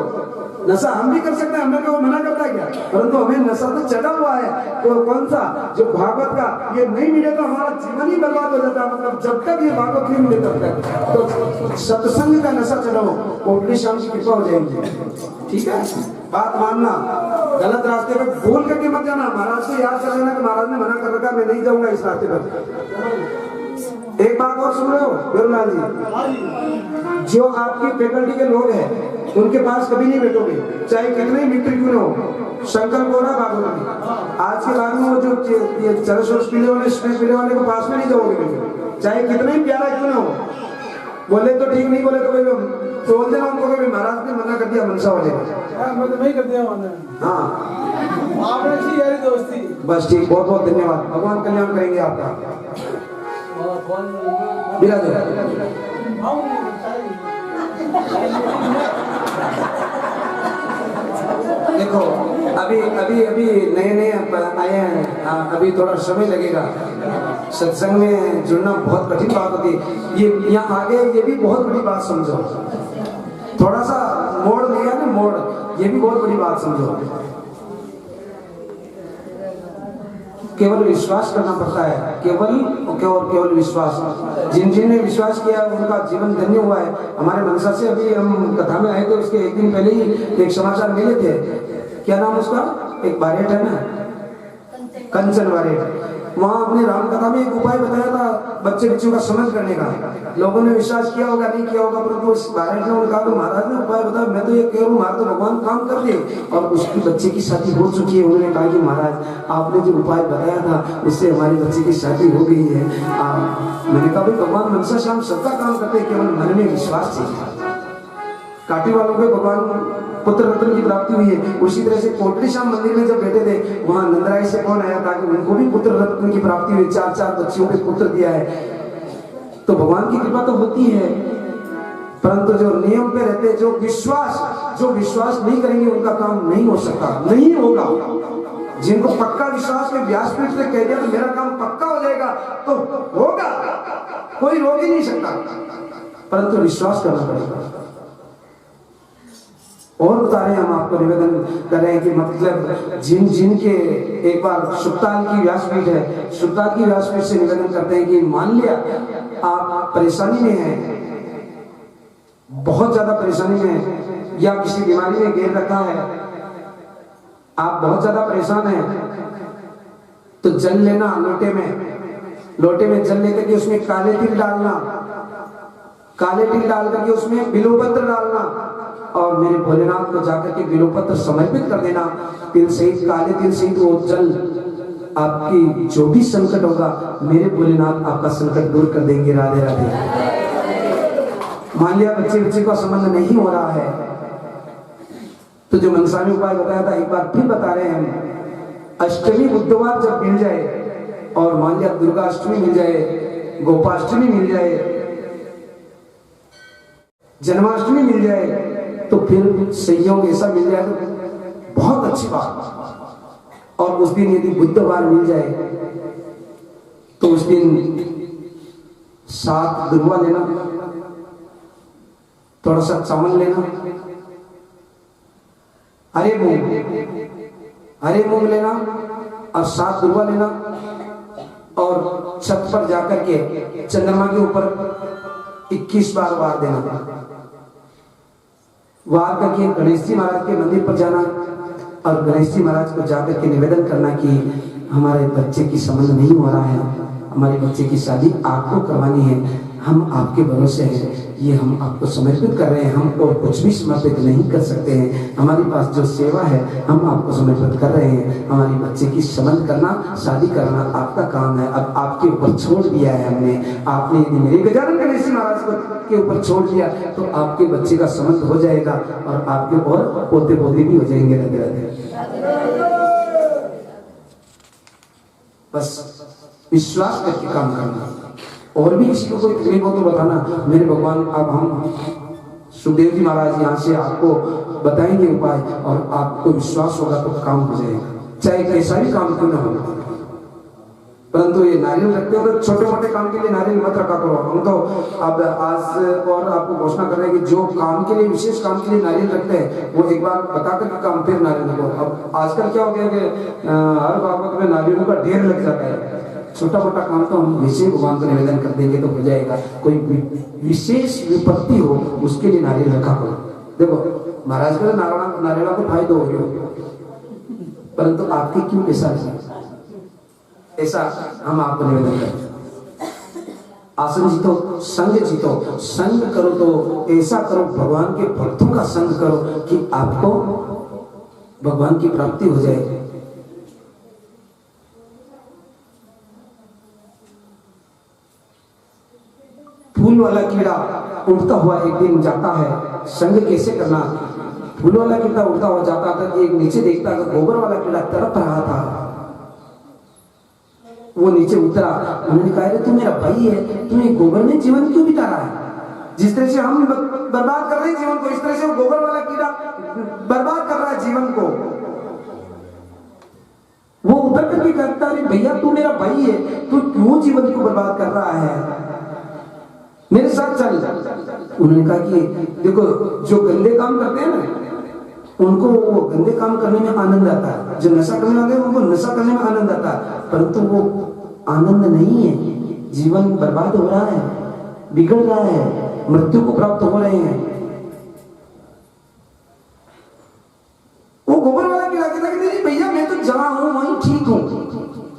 नशा हम भी कर सकते हैं, हमें कोई मना करता है क्या? परंतु हमें नशा तो चढ़ा हुआ है, तो कौन सा जो भागवत का, ये नहीं मिले तो हमारा जीवन ही बर्बाद हो जाता है। मतलब जब तक ये भागवत नहीं मिले तब तक तो सत्संग का नशा चढ़ाओ, कोटड़ी श्याम की कृपा हो जाएगी। ठीक है, बात मानना, गलत रास्ते पे भूल करके मत जाना। महाराज को याद कर लेना कि महाराज ने मना कर रखा, मैं नहीं जाऊंगा इस रास्ते पर। एक बात और सुन रहे हो गुरुलाल जी, जो आपकी फैकल्टी के लोग हैं उनके पास कभी नहीं बैठोगे, चाहे कितने मित्र क्यों ना हो। शंकर बोरा भागवत में आज के बाद में वो जो चरस पीले वाले, स्नेह पीले वाले को पास में नहीं जाओगे, चाहे कितने ही प्यारा क्यों ना हो। बोले तो ठीक, नहीं बोले तो कोई तो बोल देना उनको कि महाराज ने मना कर दिया मनसा वाले को। मैं तो नहीं कर दिया मैंने। हाँ आपने अच्छी यारी दोस्ती। बस ठीक, बहुत बहुत धन्यवाद, भगवान कल्याण करेंगे आपका। बिरादर देखो अभी अभी अभी नए नए आए हैं, अभी थोड़ा समय लगेगा। सत्संग में जुड़ना बहुत कठिन बात होती है। ये यहाँ आगे ये भी बहुत बड़ी बात समझो, थोड़ा सा मोड़ लिया ना, मोड़, ये भी बहुत बड़ी बात समझो। केवल विश्वास करना पड़ता है, केवल विश्वास। जिन जिन ने विश्वास किया उनका जीवन धन्य हुआ है। हमारे मनसा से अभी हम कथा में आए थे, उसके एक दिन पहले ही एक समाचार मिले थे। क्या नाम उसका, एक बारेट है ना, कंचन बारेट, वहां अपने राम कथा में एक उपाय बताया था बच्चे बच्चों का समझ करने का। लोगों ने विश्वास किया होगा, नहीं किया होगा, परंतु उस बारेट ने उन्होंने कहा तो महाराज ने उपाय बताया, मैं तो ये कह रहा हूँ हमारा तो भगवान काम कर दिए। और उसकी बच्चे की शादी हो चुकी है। उन्होंने कहा कि महाराज आपने जो उपाय बताया था उससे हमारी बच्चे की शादी हो गई है। मैंने कहा भाई भगवान मनसा श्याम सबका काम करते, केवल मन में विश्वास चाहिए। काटी वालों को भगवान पुत्र रत्न की प्राप्ति हुई है। उसी तरह से कोटड़ी श्याम मंदिर में जब बैठे थे, वहां नंदराय से कौन आया था कि उनको भी पुत्र रत्न की प्राप्ति हुई, 4 बच्चियों के पुत्र दिया है। तो भगवान की कृपा तो होती है, परंतु जो नियम पे रहते, जो विश्वास नहीं करेंगे उनका काम नहीं हो सकता, नहीं होगा। जिनको पक्का विश्वास में व्यासपीठ से कह दिया तो मेरा काम पक्का हो जाएगा, तो होगा, कोई रोक ही नहीं सकता, परंतु विश्वास करना पड़ेगा। और बता रहे हैं, हम आपको निवेदन कर रहे हैं कि मतलब जिन के एक बार सुल्तान की व्यासपीठ है, सुल्तान की व्यासपीठ से निवेदन करते हैं कि मान लिया आप परेशानी में हैं, बहुत ज्यादा परेशानी में है, या किसी बीमारी में घेर रखा है, आप बहुत ज्यादा परेशान हैं, तो जल लेना लोटे में जल लेकर के उसमें काले तिल डालना, काले तिल डाल करके उसमें बिल्वपत्र डालना और मेरे भोलेनाथ को जाकर के बिल्वपत्र समर्पित कर देना। तिल सहित, काले तिल सहित वो जल, आपकी जो भी संकट होगा मेरे भोलेनाथ आपका संकट दूर कर देंगे। राधे राधे। मान लिया बच्चे का संबंध नहीं हो रहा है, तो जो मनसा ने उपाय बताया था एक बार फिर बता रहे हैं हम। अष्टमी बुधवार जब मिल जाए, और मान लिया दुर्गा अष्टमी मिल जाए, गोपाष्टमी मिल जाए, जन्माष्टमी मिल जाए, तो फिर संयोग ऐसा मिल जाए तो बहुत अच्छी बात। और उस दिन यदि बुधवार मिल जाए तो उस दिन 7 दुर्वा लेना, थोड़ा सा चावल लेना, हरे मूंग लेना और 7 दुर्वा लेना, और छत पर जाकर के चंद्रमा के ऊपर 21 बार वार देना। वार करके गणेश जी महाराज के मंदिर पर जाना और गणेश जी महाराज को जाकर के निवेदन करना कि हमारे बच्चे की संबंध नहीं हो रहा है, हमारे बच्चे की शादी आपको करवानी है, हम आपके भरोसे हैं, ये हम आपको समर्पित कर रहे हैं। हम और कुछ भी समर्पित नहीं कर सकते हैं। हमारे पास जो सेवा है हम आपको समर्पित कर रहे हैं। हमारी बच्चे की संबंध करना, शादी करना आपका काम है। अब आपके ऊपर छोड़ दिया है हमने। आपने यदि मेरे गजानन गणेश महाराज के ऊपर छोड़ दिया तो आपके बच्चे का संबंध हो जाएगा और आपके और पोते पोते भी हो जाएंगे। राधे राधे। बस विश्वास करके काम करना। और भी किसी को कोई तकलीफ हो तो बताना, मेरे भगवान अब हम सुखदेव जी महाराज यहाँ से आपको बताएंगे उपाय और आपको विश्वास होगा तो काम हो जाएगा, चाहे कैसा भी काम क्यों ना हो। परंतु ये नारियल रखते हो तो छोटे मोटे काम के लिए नारियल मत रखा करो। हम तो अब आज और आपको घोषणा कर रहे हैं कि जो काम के लिए, विशेष काम के लिए नारियल रखते हैं वो एक बार बता कर काम फिर नारियल रखो। अब आजकल क्या हो गया कि हर भागवत में नारियलों का ढेर लग जाता है। छोटा मोटा काम तो हम विशेष भगवान को निवेदन कर देंगे तो हो जाएगा। कोई विशेष विपत्ति हो उसके लिए नारियल रखा करो। देखो महाराज का नारियल को फायदा हो गया, परंतु आपके क्यों ऐसा ऐसा हम आपको निवेदन करते। आसन जीतो, संग जीतो। संग करो तो ऐसा करो, भगवान के भक्तों का संग करो कि आपको भगवान की प्राप्ति हो जाए। फूल वाला कीड़ा उड़ता हुआ एक दिन जाता है। संग कैसे करना? फूल वाला कीड़ा उड़ता हुआ जाता था कि एक नीचे देखता था गोबर वाला कीड़ा तड़प रहा था। वो नीचे उतरा, उन्होंने कहा तू मेरा भाई है, तूने गोबर में जीवन क्यों बिता रहा है? जिस तरह से हम बर्बाद कर रहे हैं जीवन को, इस तरह से वो गोबर वाला कीड़ा बर्बाद कर रहा है जीवन को। वो उतर करके कहता है भैया तू मेरा भाई है, तू क्यों जीवन को बर्बाद कर रहा है, मेरे साथ चल। उन्होंने कहा कि देखो जो गंदे काम करते हैं ना उनको वो गंदे काम करने में आनंद आता है, जो नशा करने वाले हैं उनको नशा करने में आनंद आता है, परंतु वो आनंद नहीं है। जीवन बर्बाद हो रहा है, बिगड़ रहा है, मृत्यु को प्राप्त हो रहे हैं। वो गोबर वाला कीड़ा कहता है नहीं भैया मैं तो जहाँ हूँ वहीं ठीक हूँ,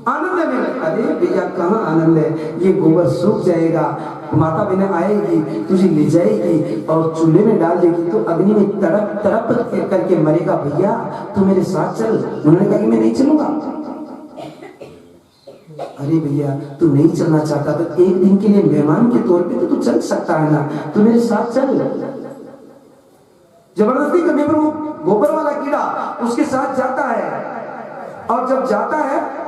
आनंद है मेरा। अरे भैया कहाँ आनंद है, ये गोबर सूख जाएगा, माता बहने आएगी तुझे ले जाएगी और चूल्हे में डाल देगी तो अग्नि में तड़प तड़प करके मरेगा। भैया तू मेरे साथ चल। उन्होंने कहा कि मैं नहीं चलूंगा। अरे भैया तू नहीं चलना चाहता तो एक दिन के लिए मेहमान के तौर पे तो तू चल सकता है ना, तू मेरे साथ चल। जबरदस्ती करने पर वो गोबर वाला कीड़ा उसके साथ जाता है और जब जाता है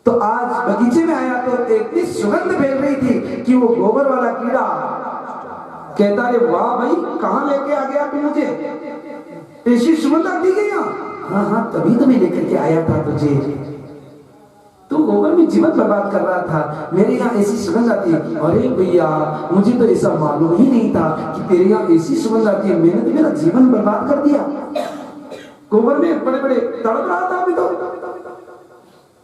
तो आज बगीचे में आया तो इतनी सुगंध फैल रही थी कि वो गोबर वाला कीड़ा कहता है वाह भाई कहां लेके आ गया तू मुझे, ऐसी सुगंध आती गई। हाँ हाँ तभी तो मैं लेकर के आया था तुझे, तू गोबर में जीवन बर्बाद कर रहा था, मेरे यहाँ ऐसी सुगंध आती है। अरे भैया मुझे तो ऐसा मालूम ही नहीं था कि तेरे यहाँ ऐसी सुगंध आती है, मैंने तो मेरा जीवन बर्बाद कर दिया। गोबर में बड़े बड़े तड़प रहा था अभी तो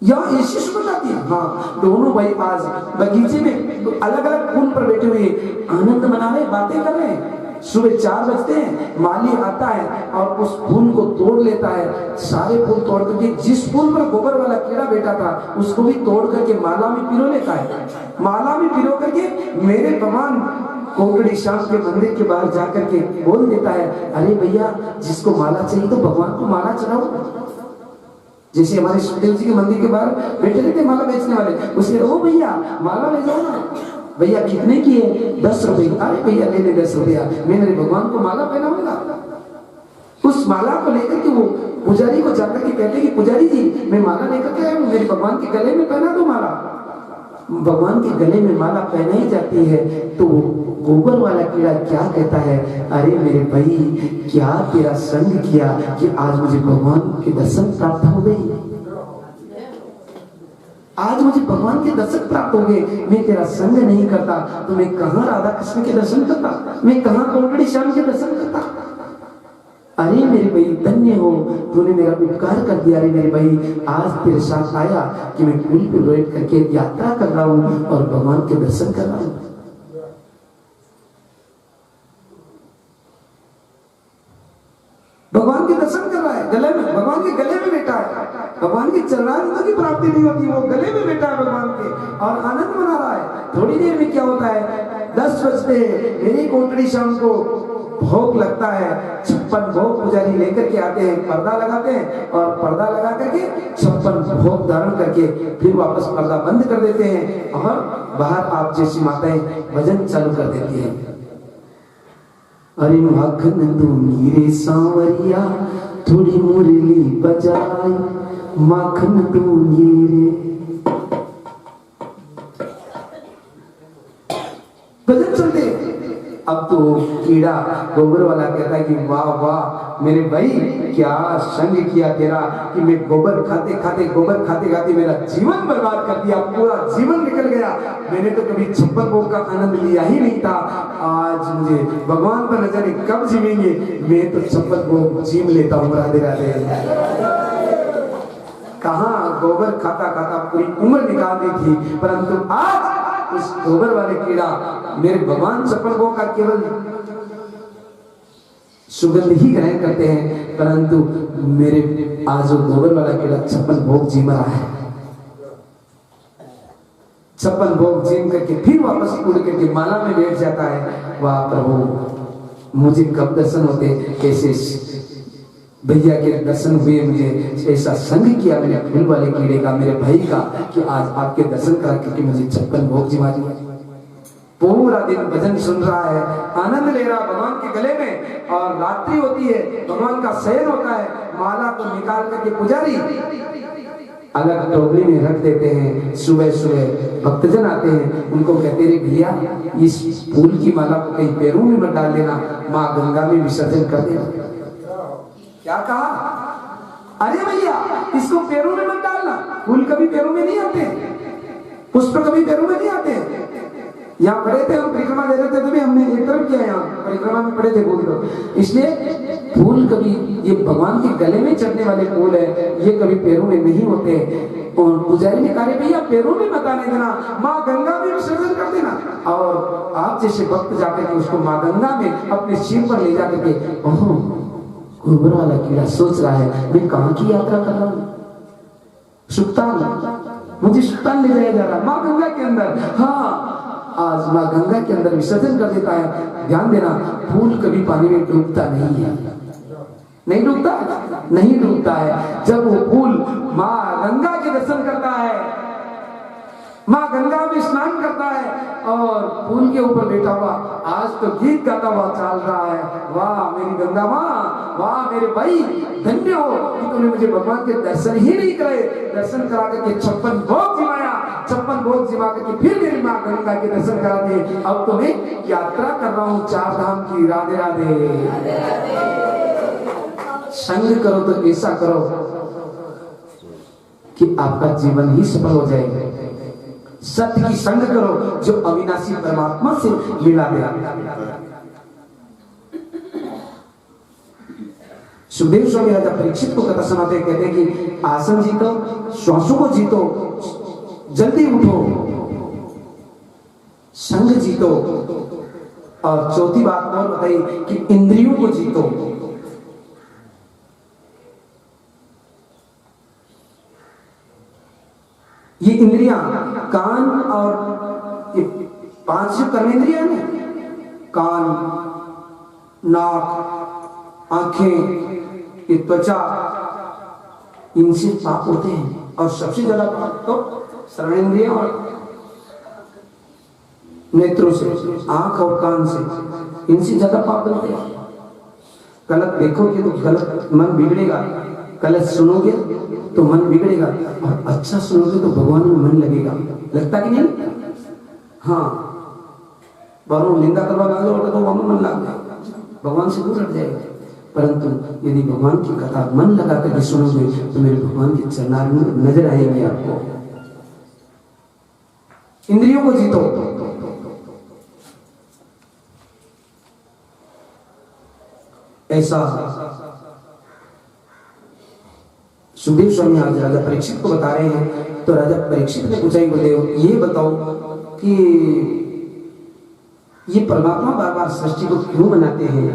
यहाँ ऐसी सुगंध आती है। हाँ दोनों भाई आज बगीचे में अलग अलग फूल पर बैठे हुए आनंद मना रहे, बातें कर रहे हैं। सुबह 4 बजते हैं, माली आता है और उस फूल को तोड़ लेता है। सारे फूल तोड़ करके जिस फूल पर गोबर वाला कीड़ा बैठा था उसको भी तोड़ करके माला में पिरो लेता है। माला में पिरो करके मेरे भगवान कोटड़ी श्याम के मंदिर के बाहर जाकर के बोल देता है अरे भैया जिसको माला चाहिए तो भगवान को माला चढ़ाओ। जैसे हमारे सुखदेव जी के मंदिर के बाहर बैठे रहते माला बेचने वाले, उसने ओ भैया माला ले जाओ ना। भैया कितने की है? 10 रुपए। अरे भैया ले ले 10 रुपया, मैं मेरे भगवान को माला पहनाऊंगा। उस माला को लेकर के वो पुजारी को जाकर के कहते कि पुजारी जी मैं माला लेकर के आया हूँ, मेरे भगवान के गले में पहना दो माला। भगवान के गले में माला पहनाई जाती है तो गोबर वाला कीड़ा क्या कहता है अरे मेरे भाई क्या तेरा संग किया कि आज मुझे भगवान के दर्शन प्राप्त हो गए, आज मुझे भगवान के दर्शन प्राप्त हो गए। मैं तेरा संग नहीं करता तो मैं कहाँ राधा कृष्ण के दर्शन करता, मैं कहाँ कोटड़ी श्याम के दर्शन करता। अरे मेरे भाई धन्य हो, तूने मेरा उपकार कर दिया। अरे मेरे भाई आज तेरे साथ आया कि मैं पुल पे बैठ करके यात्रा कर रहा हूँ और भगवान के दर्शन कर रहा हूँ। भगवान के दर्शन कर रहा है। गले में, भगवान के गले में बैठा है। भगवान की चरणारविंदों की प्राप्ति नहीं होती, वो गले में बैठा है भगवान के और आनंद मना रहा है। थोड़ी देर में क्या होता है, 10 बजते हैं, मेरी कोठड़ी शाम को भोग लगता है, 56 भोग पुजारी लेकर के आते हैं, पर्दा लगाते हैं और पर्दा लगा करके 56 भोग धारण करके फिर वापस पर्दा बंद कर देते हैं और बाहर आप जैसी माताएं भजन चालू कर देती हैं। अरे माखन तू मीरे सांवरिया थोड़ी मुरली बजाई, माखन तू मीरे, भजन चलते। अब तो कीड़ा गोबर वाला कहता है कि वाह वाह मेरे भाई, क्या संग किया तेरा कि मैं गोबर खाते खाते मेरा जीवन बर्बाद कर दिया, पूरा जीवन निकल गया। मैंने तो कभी 56 भोग का आनंद लिया ही नहीं था, आज मुझे भगवान पर न जाने कब जीवेंगे, मैं तो 56 भोग जीव लेता हूँ। राधे राधे। कहाँ गोबर खाता खाता पूरी उम्र निकाल दी थी, परंतु आज इस गोबर वाले कीड़ा मेरे भगवान 56 भोग का केवल सुगंध ही ग्रहण करते हैं, परंतु मेरे आज वो गोबर वाला कीड़ा 56 भोग जी रहा है। 56 भोग जीम करके फिर वापस उड़ करके माला में बैठ जाता है। वाह प्रभु, मुझे कब दर्शन होते, कैसे भैया के दर्शन हुए, मुझे ऐसा संग किया मैंने फूल वाले कीड़े का, मेरे भाई का, कि आज आपके दर्शन करा करके मुझे 56 भोग जिमा दिया। पूरा दिन भजन सुन रहा है, आनंद ले रहा भगवान के गले में, और रात्रि होती है, भगवान का शयन होता है, माला को निकाल करके पुजारी अलग टोकरी में रख देते हैं। सुबह सुबह भक्तजन आते हैं, उनको कहते रहे भैया इस फूल की माला को कहीं पैरों में मत डाल देना, माँ गंगा में विसर्जन कर देना। क्या कहा? अरे भैया इसको पैरों में मत डालना, फूल कभी पैरों में नहीं आते, पुष्प कभी पैरों में नहीं आते। यहाँ पढ़े थे हम, परिक्रमा दे रहे थे तभी हमने एक तरफ किया, यहाँ परिक्रमा में पढ़े थे फूल को। इसलिए फूल कभी, ये भगवान के गले में चढ़ने वाले फूल है, ये कभी पैरों में नहीं होते। और पुजारी ने कहा भैया पैरों में मत आने देना, माँ गंगा में विसर्जन कर देना। और आप जैसे भक्त जाकर के उसको माँ गंगा में अपने सिर पर ले जाकर के, ओह गोबर वाला कीड़ा सोच रहा है मैं कहाँ की यात्रा कर रहा हूँ, सुल्तान, मुझे सुल्तान ले जाया जा रहा है माँ गंगा के अंदर। हाँ, आज माँ गंगा के अंदर विसर्जन कर देता है। ध्यान देना, फूल कभी पानी में डूबता नहीं है, नहीं डूबता, नहीं डूबता है। जब वो फूल माँ गंगा के दर्शन करता है, माँ गंगा में स्नान करता है और फूल के ऊपर बैठा हुआ आज तो गीत गाता हुआ चल रहा है, वाह मेरी गंगा माँ, वाह मेरे भाई, धन्य हो कि तुमने मुझे भगवान के दर्शन ही नहीं करे, दर्शन करा करके 56 भोग जिमाया, 56 भोग जिमा करके फिर मेरी माँ गंगा के दर्शन करा दिए। अब तो मैं यात्रा कर रहा हूँ 4 धाम की। राधे राधे। संग करो तो ऐसा करो कि आपका जीवन ही सफल हो जाएगा। सत्य की संग करो जो अविनाशी परमात्मा से मिला दे। सुखदेव स्वामी राजा परीक्षित को कथा सुनाते कहते हैं कि आसन जीतो, श्वासों को जीतो, जल्दी उठो, संग जीतो, और चौथी बात और बताई कि इंद्रियों को जीतो। ये इंद्रियां कान और ये 5 जो कर्मेंद्रियां हैं, कान, नाक, आंखें, ये त्वचा, इनसे पाप होते हैं। और सबसे ज्यादा पाप तो श्रवणेंद्रियां और नेत्रों से, आंख और कान से, इनसे ज्यादा पाप बनते हैं। गलत देखोगे तो गलत मन बिगड़ेगा, गलत सुनोगे तो मन बिगड़ेगा, और अच्छा सुनोगे तो भगवान में मन लगेगा। लगता कि नहीं? हाँ, बारों निंदा करवा दो तो मन लग जाएगा, भगवान से दूर हट जाएगा। परंतु यदि भगवान की कथा मन लगा करके सुनोगे तो मेरे भगवान के चरणारविंद नजर आएंगे आपको। इंद्रियों को जीतो, ऐसा सुखदेव स्वामी आज राजा परीक्षित को बता रहे हैं। तो राजा परीक्षित ने पूछा, गुरुदेव ये बताओ कि ये परमात्मा बार बार सृष्टि को क्यों बनाते हैं?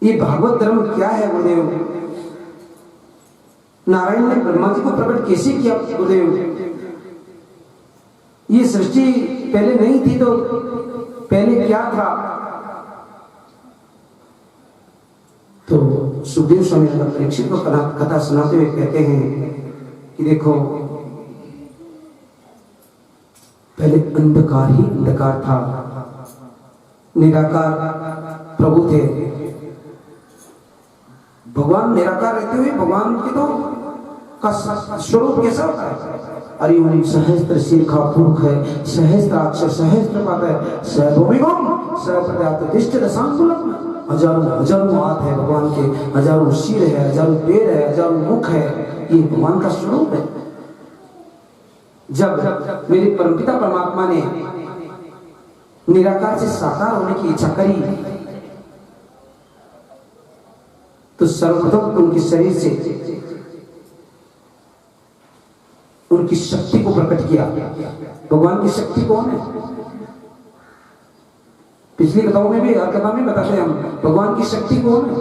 ये भागवत धर्म क्या है गुरुदेव? नारायण ने ब्रह्मा जी को प्रकट कैसे किया गुरुदेव? ये सृष्टि पहले नहीं थी तो पहले क्या था? तो सुखदेव स्वामी परीक्षित को कथा सुनाते हुए कहते हैं कि देखो, पहले अंधकार ही अंधकार था, निराकार प्रभु थे। भगवान निराकार रहते हुए भगवान के तो का स्वरूप कैसा होता है? अरे ओम सहस्त्र शीर्षा पुरुष है, सहस्त्राक्ष सहस्त्र पाद है, सहभूमिगम सहप्रत्यातिष्ठ दशांगुलम। हजारों हाथ है भगवान के, हजारों सिर है, हजारों पैर है, हजारों मुख है। ये भगवान का स्वरूप है। जब मेरे परमपिता परमात्मा ने निराकार से साकार होने की इच्छा करी तो सर्वप्रथम उनके शरीर से उनकी शक्ति को प्रकट किया। भगवान की शक्ति कौन है? पिछली कथाओं में भी, हर कथा में बताते हैं हम, भगवान की शक्ति कौन है?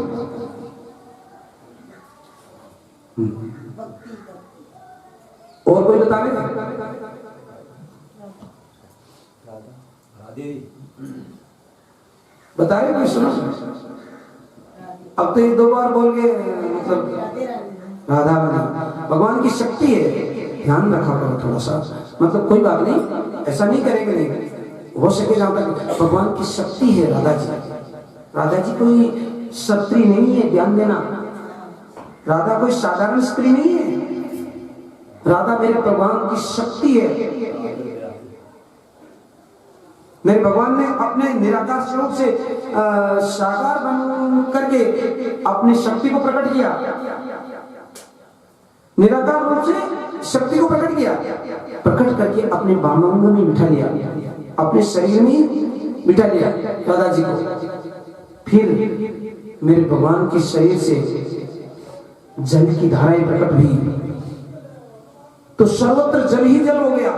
और कोई बता रहे? बता रहे कोई? सुनो, अब तो ये 2 बार बोल के मतलब राधा रानी भगवान की शक्ति है। ध्यान रखा करो थोड़ा सा, मतलब कोई बात नहीं, ऐसा नहीं करेंगे, नहीं हो सके जहां तक भगवान की शक्ति है। राधा जी कोई स्त्री नहीं है, ध्यान देना। राधा कोई साधारण स्त्री नहीं है, राधा मेरे भगवान की शक्ति है। मेरे भगवान ने अपने निराकार स्वरूप से साकार बन करके अपनी शक्ति को प्रकट किया। निराकार रूप से शक्ति को प्रकट किया, प्रकट करके अपने बामांग में बिठा लिया, अपने शरीर में बिठा लिया राधा जी को। फिर मेरे भगवान के शरीर से जल की धाराएं प्रकट हुई तो सर्वत्र जल ही जल हो गया।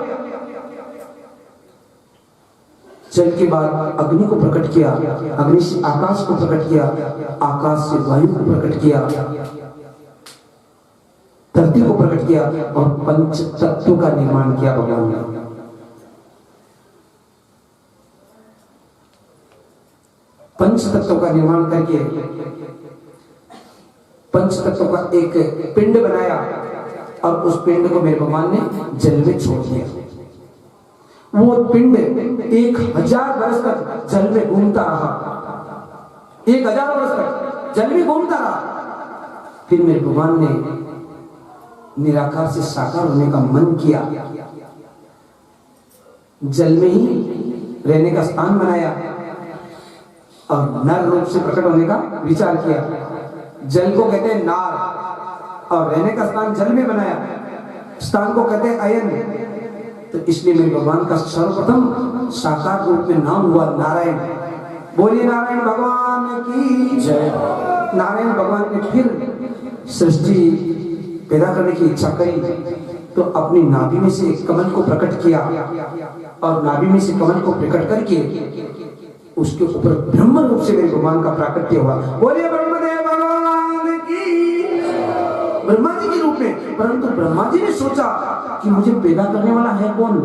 जल के बाद अग्नि को प्रकट किया, अग्नि से आकाश को प्रकट किया, आकाश से वायु को प्रकट किया, धरती को प्रकट किया और पंच तत्वों का निर्माण किया भगवान ने। पंच तत्वों का निर्माण करके पंच तत्वों का एक पिंड बनाया और उस पिंड को मेरे भगवान ने जल में छोड़ दिया। वो पिंड 1000 वर्ष तक जल में घूमता रहा, 1000 वर्ष तक जल में घूमता रहा। फिर मेरे भगवान ने निराकार से साकार होने का मन किया, जल में ही रहने का स्थान बनाया और नर रूप से प्रकट होने का विचार किया। जल को कहते हैं नार और रहने का स्थान जल में बनाया, स्थान को कहते हैं अयन। तो इसलिए मेरे भगवान का सर्वप्रथम साकार रूप में नाम हुआ नारायण। बोलिए नारायण भगवान की जय। नारायण भगवान ने फिर सृष्टि पैदा करने की इच्छा करी तो अपनी नाभि में से कमल को प्रकट किया और नाभि में से कमल को प्रकट करके उसके ऊपर ब्रह्म रूप से मेरे भगवान का प्राकट्य हुआ। बोलिए ब्रह्मदेव भगवान की, ब्रह्मा जी के रूप में। परंतु ब्रह्मा जी ने सोचा कि मुझे पैदा करने वाला है कौन,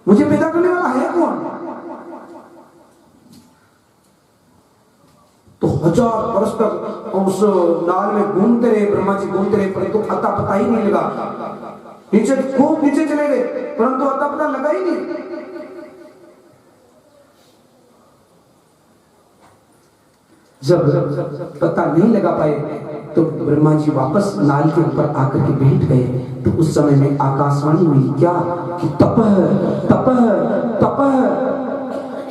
मुझे पैदा करने वाला है कौन? तो 1000 वर्ष तक उस नाल में घूमते रहे ब्रह्मा जी, घूमते रहे, परंतु अता पता ही नहीं लगा। नीचे खूब नीचे चले गए परंतु अता पता लगा ही नहीं। जब पता नहीं लगा पाए तो ब्रह्मा जी वापस नाल के ऊपर आकर के बैठ गए। तो उस समय में आकाशवाणी हुई क्या कि तपह तपह तपह,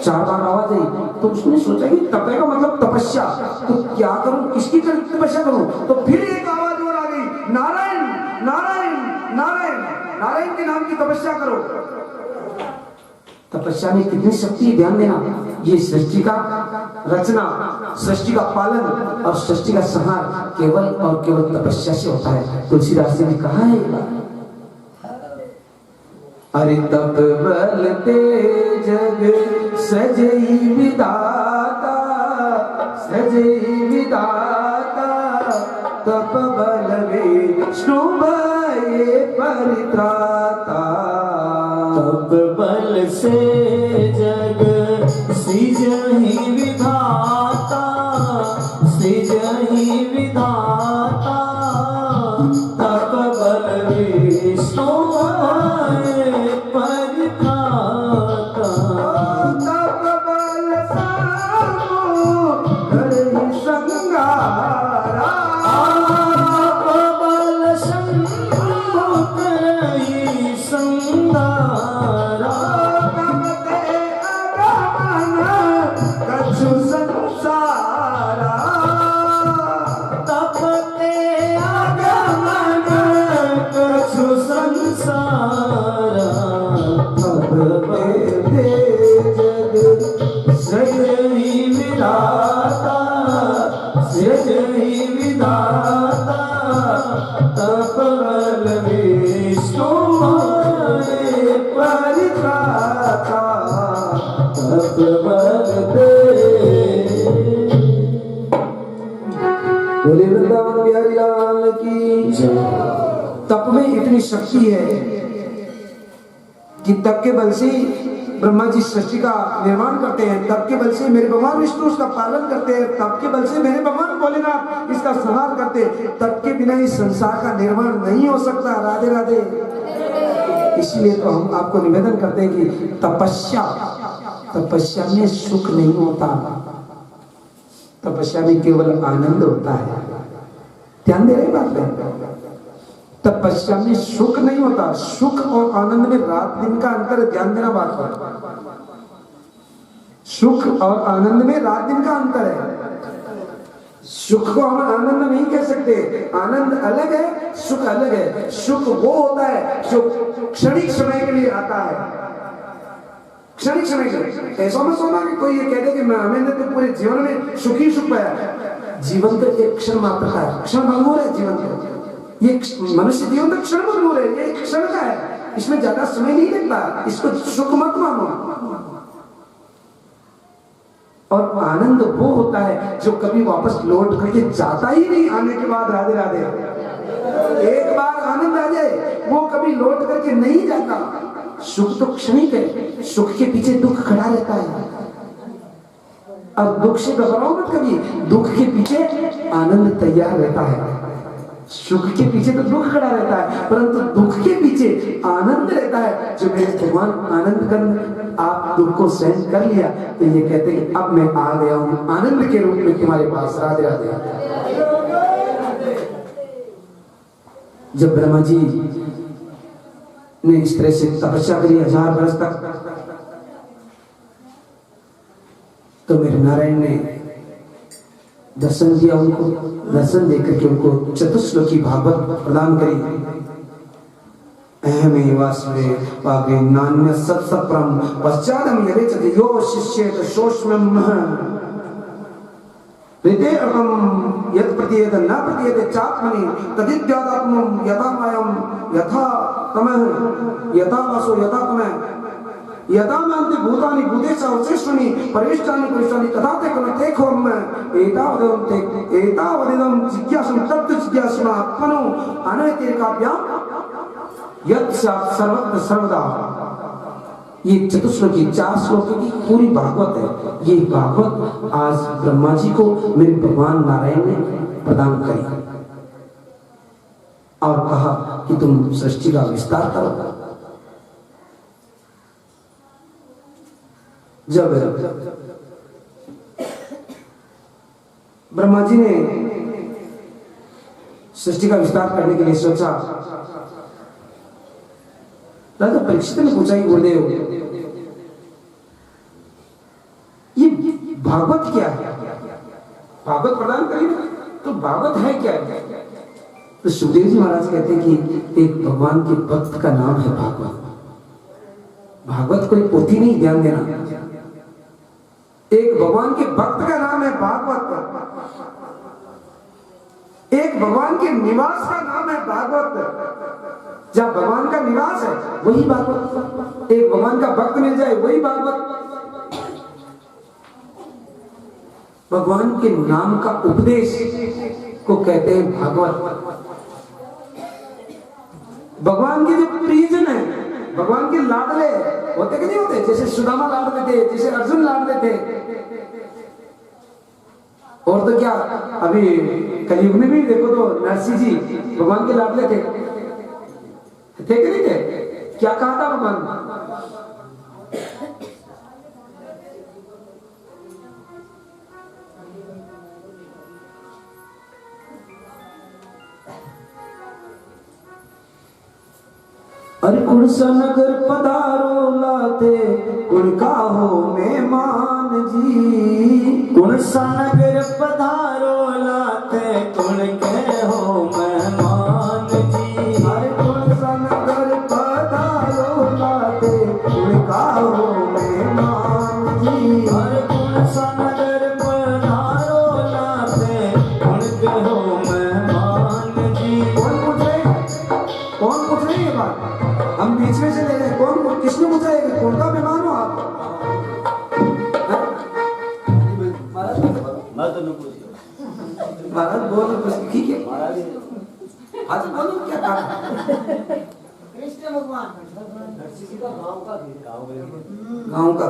4 बार आवाज आई। तो उसने सोचा कि तपह का मतलब तपस्या, तो क्या करूं, किसकी तपस्या करूं? तो फिर एक आवाज और आ गई, नारायण नारायण नारायण, नारायण के नाम की तपस्या करो। तपस्या में कितनी शक्ति है, ध्यान देना। ये सृष्टि का रचना, सृष्टि का पालन और सृष्टि का संहार केवल और केवल तपस्या से होता है। तुलसीदास ने कहा है, अरे तप बल ते जग सजई विधाता, सजई विधाता तप बल विष्णु भये परित्राता तप बल से जग सृजहि विधाता सृजहि विधाता तप बल विष्णु भये परित्राता तप बल सामो धरहि संगारा तप बल शंभु करहि संहारा तपते अगमन कछु संसारा तपते आगमन कछु संसारा तपते जग सृजहि विधाता सृजहि विधाता तप बल विष्णु भये परित्राता तप बल दे। बोले वृंदावन बिहारी लाल की तप में इतनी शक्ति है कि तप के बल से ब्रह्मा जी सृष्टि का निर्माण करते हैं, तप के बल से मेरे भगवान विष्णु उसका पालन करते हैं, तप के बल से मेरे भगवान भोलेनाथ इसका संहार करते हैं। तप के बिना इस संसार का निर्माण नहीं हो सकता। राधे राधे। इसलिए तो हम आपको निवेदन करते हैं कि तपस्या में सुख नहीं होता, तपस्या में केवल आनंद होता है। ध्यान दे रहे बात में, तपस्या में सुख नहीं होता। सुख और आनंद में रात दिन का अंतर है। ध्यान देना बात पर, सुख और आनंद में रात दिन का अंतर है। सुख को हम आनंद नहीं कह सकते, आनंद अलग है, सुख अलग है। सुख वो होता है जो क्षणिक समय के लिए आता है, क्षणिक समय के लिए। ऐसा मत सोचना कि कोई ये कह दे कि मैंने तो पूरे जीवन में सुख ही सुख पाया। जीवन तो एक क्षण मात्र का है, क्षण भंगुर है जीवन का। ये मनुष्य जीवन तो क्षण भंगुर है, ये एक क्षण का है, इसमें ज्यादा समय नहीं लगता। इसको सुख मत मानो। और आनंद वो होता है जो कभी वापस लौट करके जाता ही नहीं आने के बाद। राधे राधे। एक बार आनंद आ जाए वो कभी लौट करके नहीं जाता। सुख तो क्षणिक है, सुख के पीछे दुख खड़ा रहता है। अब दुख से घबराओ मत कभी, दुख के पीछे आनंद तैयार रहता है। सुख के पीछे तो दुख खड़ा रहता है, परंतु दुख के पीछे आनंद रहता है। जो मेरे भगवान आनंद कर आप दुख को सहन कर लिया तो ये कहते हैं अब मैं आ गया हूं आनंद के रूप में तुम्हारे पास। राधे राधे। जब ब्रह्मा जी ने इस तरह से तपस्या करी 1000 वर्ष तक, तो मेरे नारायण ने दर्शन दिया उनको। दर्शन देकर के उनको चतुश्लोकी भागवत प्रदान करी। अहमेवास्मे पागे नान्य सत्सप्रम पश्चादम यदेचते यो शिष्येत शोष्मम् हृदयर्कं यत् प्रतीयेत न प्रतीयेत चात्मनि तदिद्यादात्मं यथा मायं यथा तमः यथा वासो यथा तमः यथा मान्ति भूतानि भूतेषु अवशेषाणि परिष्टानि परिष्टानि तथा ते कनते खोम एतावदिदं जिज्ञासं तत्त्व जिज्ञासमा आत्मनो अनैतिकाभ्याम यत् सर्वत्र सर्वदा। ये चतुश्लोकी 4 श्लोकों की पूरी भागवत है। ये भागवत आज ब्रह्मा जी को मेरे भगवान नारायण ने प्रदान करी और कहा कि तुम सृष्टि का विस्तार करो। जब ब्रह्मा जी ने सृष्टि का विस्तार करने के लिए सोचा, राजा परीक्षित ने पूछा कि गुरुदेव ये भागवत क्या है? भागवत प्रदान करिए, तो भागवत है क्या है? तो सुखदेव जी महाराज कहते हैं कि एक भगवान के भक्त का नाम है भागवत। भागवत कोई पोथी नहीं, ध्यान देना। एक भगवान के भक्त का नाम है भागवत। एक भगवान के निवास का नाम है भागवत। जब भगवान का निवास है वही भागवत। एक भगवान का भक्त मिल जाए वही भागवत। भगवान के नाम का उपदेश को कहते हैं भागवत। भगवान के जो प्रियजन है, भगवान के लाडले होते कि नहीं होते, जैसे सुदामा लाडले थे, जैसे अर्जुन लाडले थे, और तो क्या अभी कलयुग में भी देखो तो नरसिंह जी भगवान के लाडले थे कि नहीं थे? क्या कहा था भगवान? अरे कुणसा नगर पधारो लाते कुण का हो मेहमान जी, कुणसा नगर पधारो लाते कुण के हो मेहमान जी। अरे कुणसा नगर पधारो लाते कुण का हो मेहमान जी। अरे कुणसा नगर पधारो लाते कुण के हो मेहमान जी। कौन पूछ रहे हैं? कौन पूछ रहे हैं ये बात? हम बीच में से ले रहे हैं। कौन, किसने पूछा है कि कौन का मेहमान हो आप? महाराज बोल बस ठीक है। आज बोलो क्या कहा? कृष्ण भगवान गाँव का